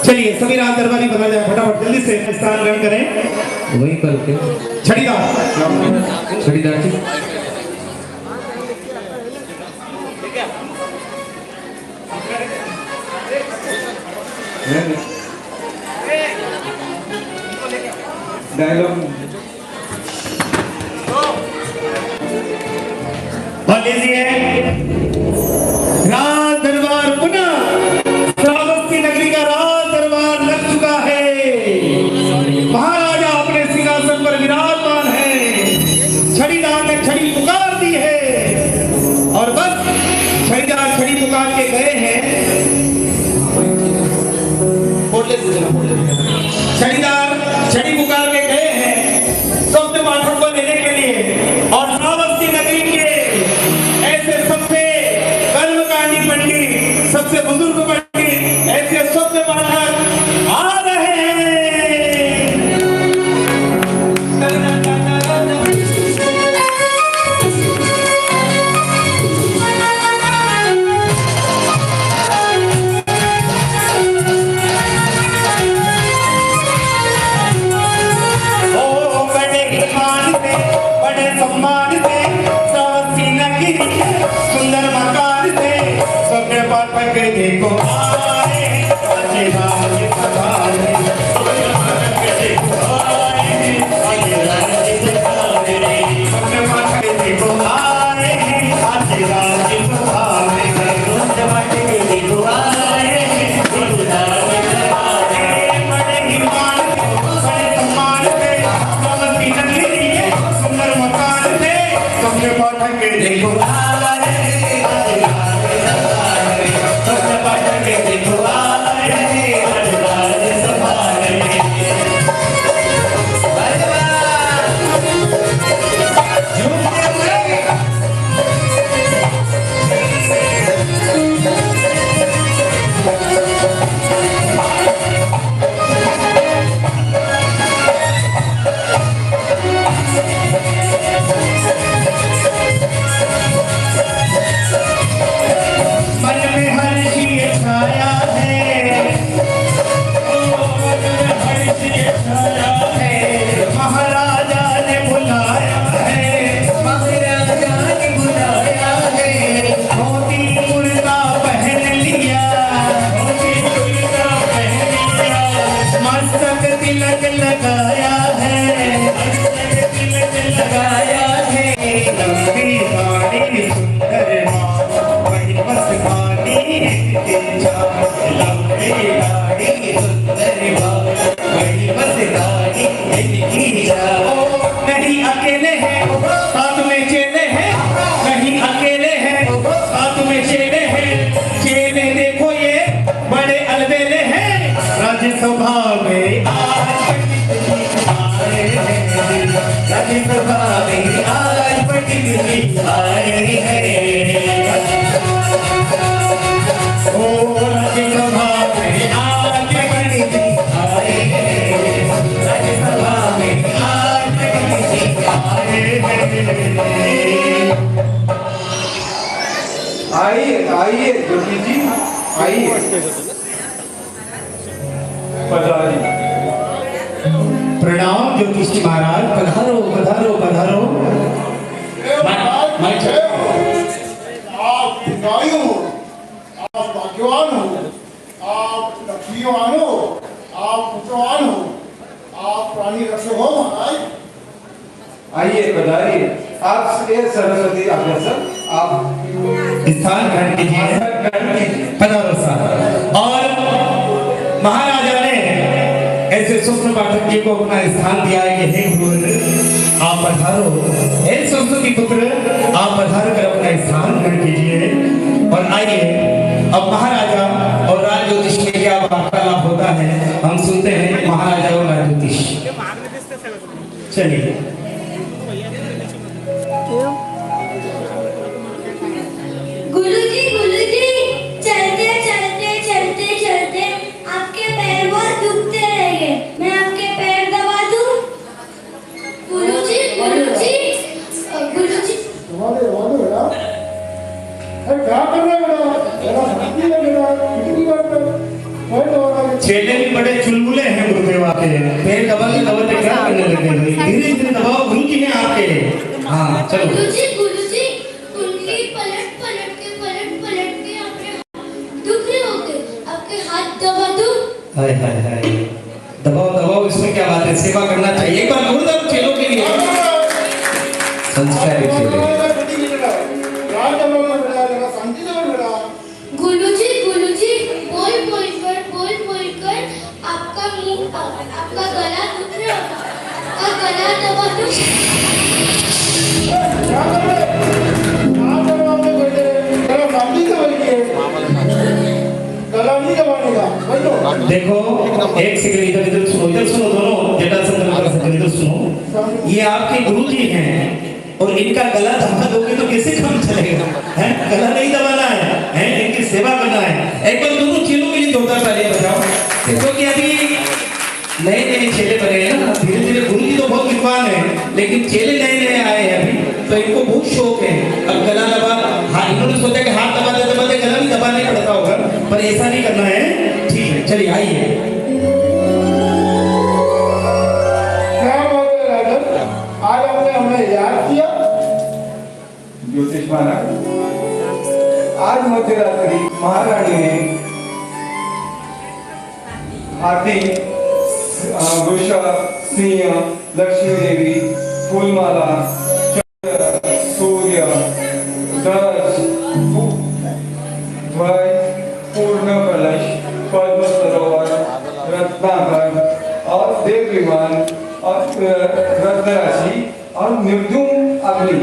चलिए सभी राज दरबारी बना जाए, फटाफट जल्दी से स्थान ग्रहण करें। वही पर के छड़ीदार जी डायलॉग लीजिए। राज दरबार पुनः श्रावस्ती नगरी का राज दरबार लग चुका है। महाराजा अपने सिंहासन पर विराजमान है। छड़ीदार ने छड़ी पुकार दी है और बस छड़ीदार छड़ी पुकार के गए हैं। छड़ीदार छड़ी पुकार के गए हैं स्वप्न पाठक को लेने के लिए और श्रावस्ती नगरी के ऐसे सबसे कर्मकांडी पंडित, सबसे बुजुर्ग पंडित, ऐसे स्वप्न पाठक आ रहे हैं। सुंदर मकान से सबके पाठक देखो आए, आजे राजे सवारे, सबके पाठक देखो आए, आजे राजे सवारे, सबके पाठक देखो आए, आजे राजे सवारे, सबके पाठक देखो आए, आजे राजे सवारे। बड़े हिमान से, बड़े सम्मान से, श्रावस्ती नगरी के सुंदर मकान से सबके पाठक देखो नहीं अकेले हैं साथ में चेले हैं, नहीं अकेले हैं साथ में चेले हैं। चेले देखो ये बड़े अलबेले हैं, राज्यसभा में आज आए हैं, राज्यसभा में आज पंडित आए हैं। ओ राज्यसभा में आज पंडित आए हैं, राज्यसभा में आज पंडित आए हैं। आइए आइए ज्योति जी आइए। पधारिए। प्रणाम ज्योतिष जी महाराज, पधारो पधारो पधारो। आप दीर्घायु हो, आप भाग्यवान हो, आप लक्ष्मीवान हो, आप पुत्रवान हो, आप प्राणी रक्षक हो महाराज। आइए पधारिए। आप ये सरस्वती अग्रसर आप स्थान ग्रहण कीजिए। पधारो साहब। और महाराजा ने ऐसे स्वप्न पाठक जी को अपना स्थान दिया है कि हे गुरुवर आप पधारो, हे सरस्वती पुत्र आप पधार कर अपना स्थान ग्रहण कीजिए। और आइए अब महाराजा और राज ज्योतिष में क्या वार्तालाप होता है हम सुनते हैं, महाराजा और राज ज्योतिष। चलिए। गुरुजी चलते चलते चलते चलते आपके पैर बहुत दुखते रहेंगे, मैं आपके पैर दबा दूं? गुरुजी बेटा, क्या कर रहे हो बेटा? चेले भी बड़े चुलबुले हैं गुरुदेव आपके, पैर दबाते दबाते क्या करने लगे? धीरे धीरे दबाओ, गुरु जी हैं आपके। हाँ चलो। गुरुजी उनकी पलट पलट के आपके दुख रहे होते, आपके हाथ दबा दूं? हाय हाय हाय, दबाओ दबाओ, इसमें क्या बात है, सेवा करना चाहिए। एक बार गुरुदेव चेलों के लिए संस्कार चेले। देखो एक सेकंड, इधर सुनो दोनों जटासंध इधर सुनो। ये आपके गुरुजी हैं और इनका गला दबा दोगे तो कैसे काम चलेगा? हैं, गला नहीं दबाना है, इनकी सेवा करना है। एक बार दोनों चेलों के लिए जोरदार तालियां बजाओ, क्योंकि अभी नए नए चेले बने हैं ना। धीरे धीरे गुरुजी तो बहुत विद्वान है, लेकिन चेले नए नए आए हैं अभी, तो इनको बहुत शौक है। अब गला दबा, हाँ इन्होंने सोचा कि हाथ दबाते दबाते गला भी दबा नहीं पड़ता होगा, पर ऐसा नहीं करना है। ठीक है, चलिए आइए। क्या बात है राजन, आज आपने हमें याद किया। ज्योतिष महाराज, आज मध्यरात्रि महारानी ने हाथी, वृषभ, सिंह, लक्ष्मी देवी, फूलमाला, चंद्र, सूर्य, ध्वज, पूर्ण कलश, पद्म सरोवर, रत्नाकर और देव विमान और रत्नराशि और निर्धूम अग्नि,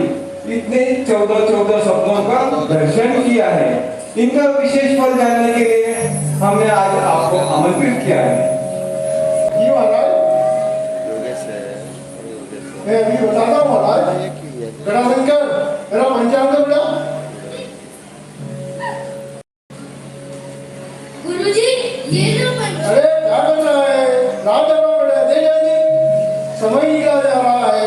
इतने 14 शब्दों का दर्शन किया है। इनका विशेष फल जानने के लिए हमने आज आपको आमंत्रित किया है। जी महाराज, मैं अभी बताता हूँ महाराज। बेटा शंकर, मेरा पंचांग दो बेटा। गुरुजी, ये लो पंचांग। अरे क्या कर रहा है? रात दरबार बेटा, दे जाएगी, समय निकला जा रहा है।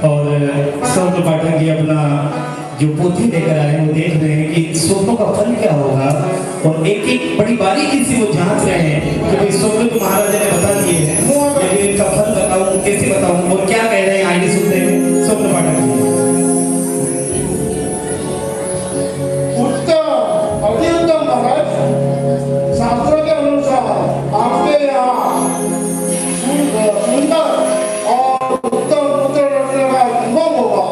और सौम्य पाठक जी अपना जो पोथी लेकर आए हैं, वो देख रहे हैं कि स्वप्नों का फल क्या होगा, और एक एक बड़ी बारीकी से वो जांच रहे हैं कि भाई स्वप्न तो महाराजा ने बता दिए हैं, लेकिन इनका फल बताऊं, कैसे बताऊं, और क्या कह रहे हैं, आइए सुनते हैं स्वप्न पाठक जी। उत्तम, अति उत्तम महाराज। शास्त्रों के अनुसार आपके यहाँ सुंदर और उत्तम पुत्र रखने का संभव होगा।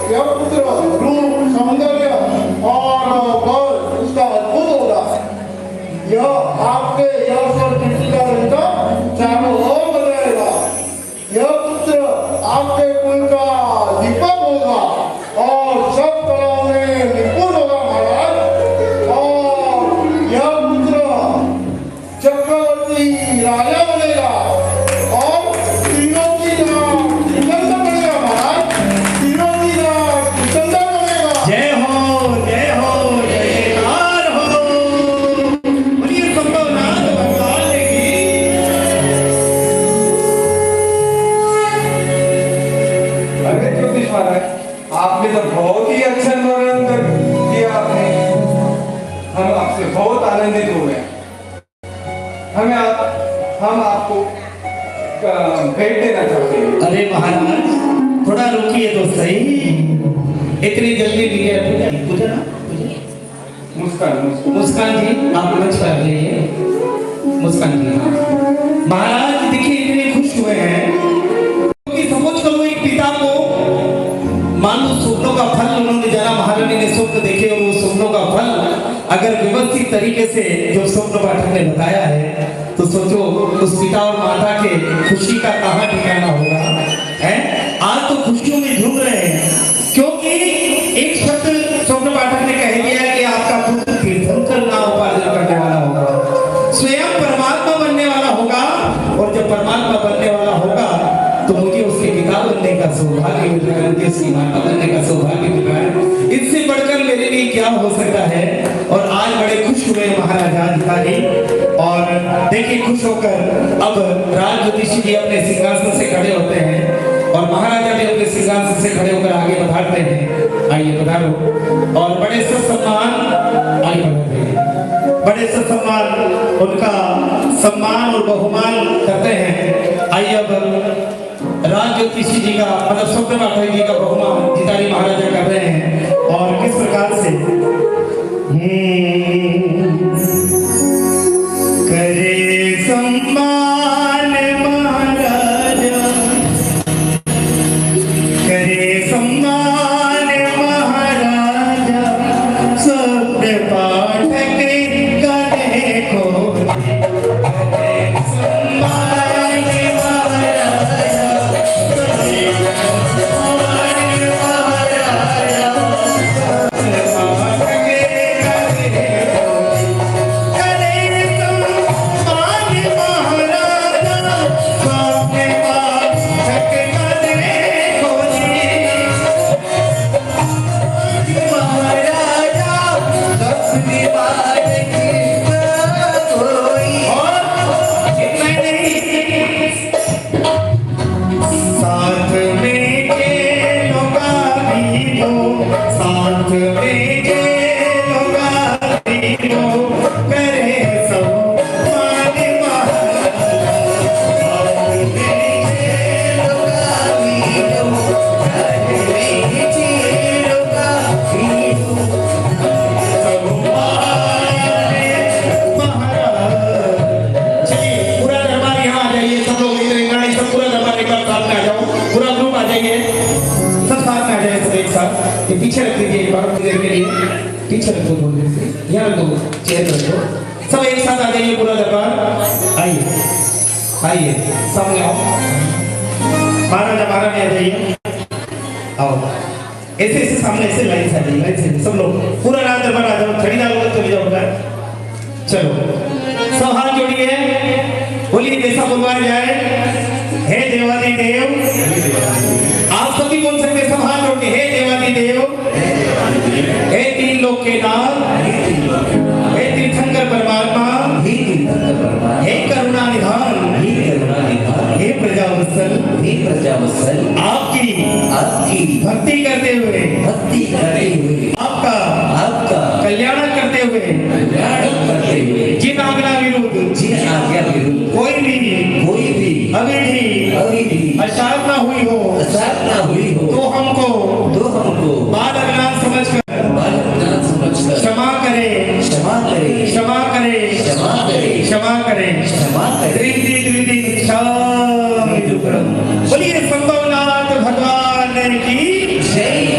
यह पुत्र रूप, सौंदर्य और बल उसका अद्भुत होगा। यह आपके यश और कीर्ति का रंगा चारों ओर बदलेगा। यह पुत्र आपके कुल का दीपक होगा और सब कलाओं में निपुण होगा महाराज। और यह पुत्र चक्रवर्ती राजा बनेगा और तीनों की नाम सिकंदर बनेगा महाराज। तीनों की नाम सिकंदर बनेगा। जय हो, जय हो, जयकार हो, बोलिए संभवनाथ भगवान की। अरे ज्योतिष महाराज, आपने तो बहुत ही अच्छा मनोरंजन किया। आपने, हम आपसे बहुत आनंदित हो गए। हम आपको भेंट देना चाहते हैं। अरे महाराज, थोड़ा रुकिए तो सही, इतनी जल्दी भी है? पूजा ना, मुस्कान जी, आप मंच पर आ जाइए। मुस्कान जी, महाराज देखिए इतने खुश हुए हैं कि समझ करो एक पिता को मान लो स्वप्नों का फल उन्होंने जाना, महारानी ने स्वप्न देखे और वो स्वप्नों का फल अगर व्यवस्थित तरीके से जो स्वप्न पाठक ने बताया है, तो सोचो उस पिता और माता के खुशी का कहाँ ठिकाना होगा, है? आज तो खुशियों में झूम रहे हैं, क्योंकि एक शब्द स्वप्न पाठक ने कह दिया कि आपका पुत्र तीर्थंकर नाम उपार्जन करने वाला होगा, स्वयं परमात्मा बनने वाला होगा, और जब परमात्मा बनने वाला होगा तो मुझे उसके पिता बनने का सौभाग्य मिल रहा है, मुझे उसकी माता बनने का सौभाग्य मिल रहा है। इससे बढ़कर मेरे लिए क्या हो सकता है? और आज बड़े खुश हुए महाराजा अधिकारी, और देखिए खुश होकर अब राज ज्योतिषी जी अपने सिंहासन से खड़े होते हैं और महाराजा भी अपने सिंहासन से खड़े होकर आगे बढ़ाते हैं। आइए पधारो, और बड़े सम्मान, आइए बढ़ाते हैं, बड़े सम्मान उनका सम्मान और बहुमान करते हैं। आइए अब राज ज्योतिषी जी का मतलब स्वप्न पाठक जी का बहुमान जितारी महाराजा कर रहे हैं, और किस प्रकार से करे सम्मान महाराजा, करे सम्मान जाइए, सब साथ में आ जाए, सब एक साथ। ये पीछे रख दीजिए एक बार थोड़ी देर के लिए, पीछे रख दो थोड़ी देर के लिए, यहाँ रख दो, चेयर रख दो, सब एक साथ आ जाइए पूरा दरबार। आइए आइए सामने आओ, महाराजा महारानी आ जाइए, आओ ऐसे ऐसे सामने ऐसे लाइन से आ जाइए, लाइन से सब लोग पूरा रात दरबार आ जाओ, खरीदार लोग चले जाओ, चलो सब हाथ जोड़िए, बोलिए जैसा बुलवाया जाए, हे देवादी देव। आप सभी बोल सकते, सब हाथ जोड़ के, हे देवादी देव, हे तीन लोक के नाथ, हे तीर्थंकर परमात्मा, हे करुणा निधान, हे प्रजावत्सल, आपकी भक्ति करते हुए आपका कल्याण करते हुए जिन आज्ञा विरुद्ध कोई भी अभी भी अशांत ना हुई हो तो हमको बाल अज्ञान समझकर क्षमा करे।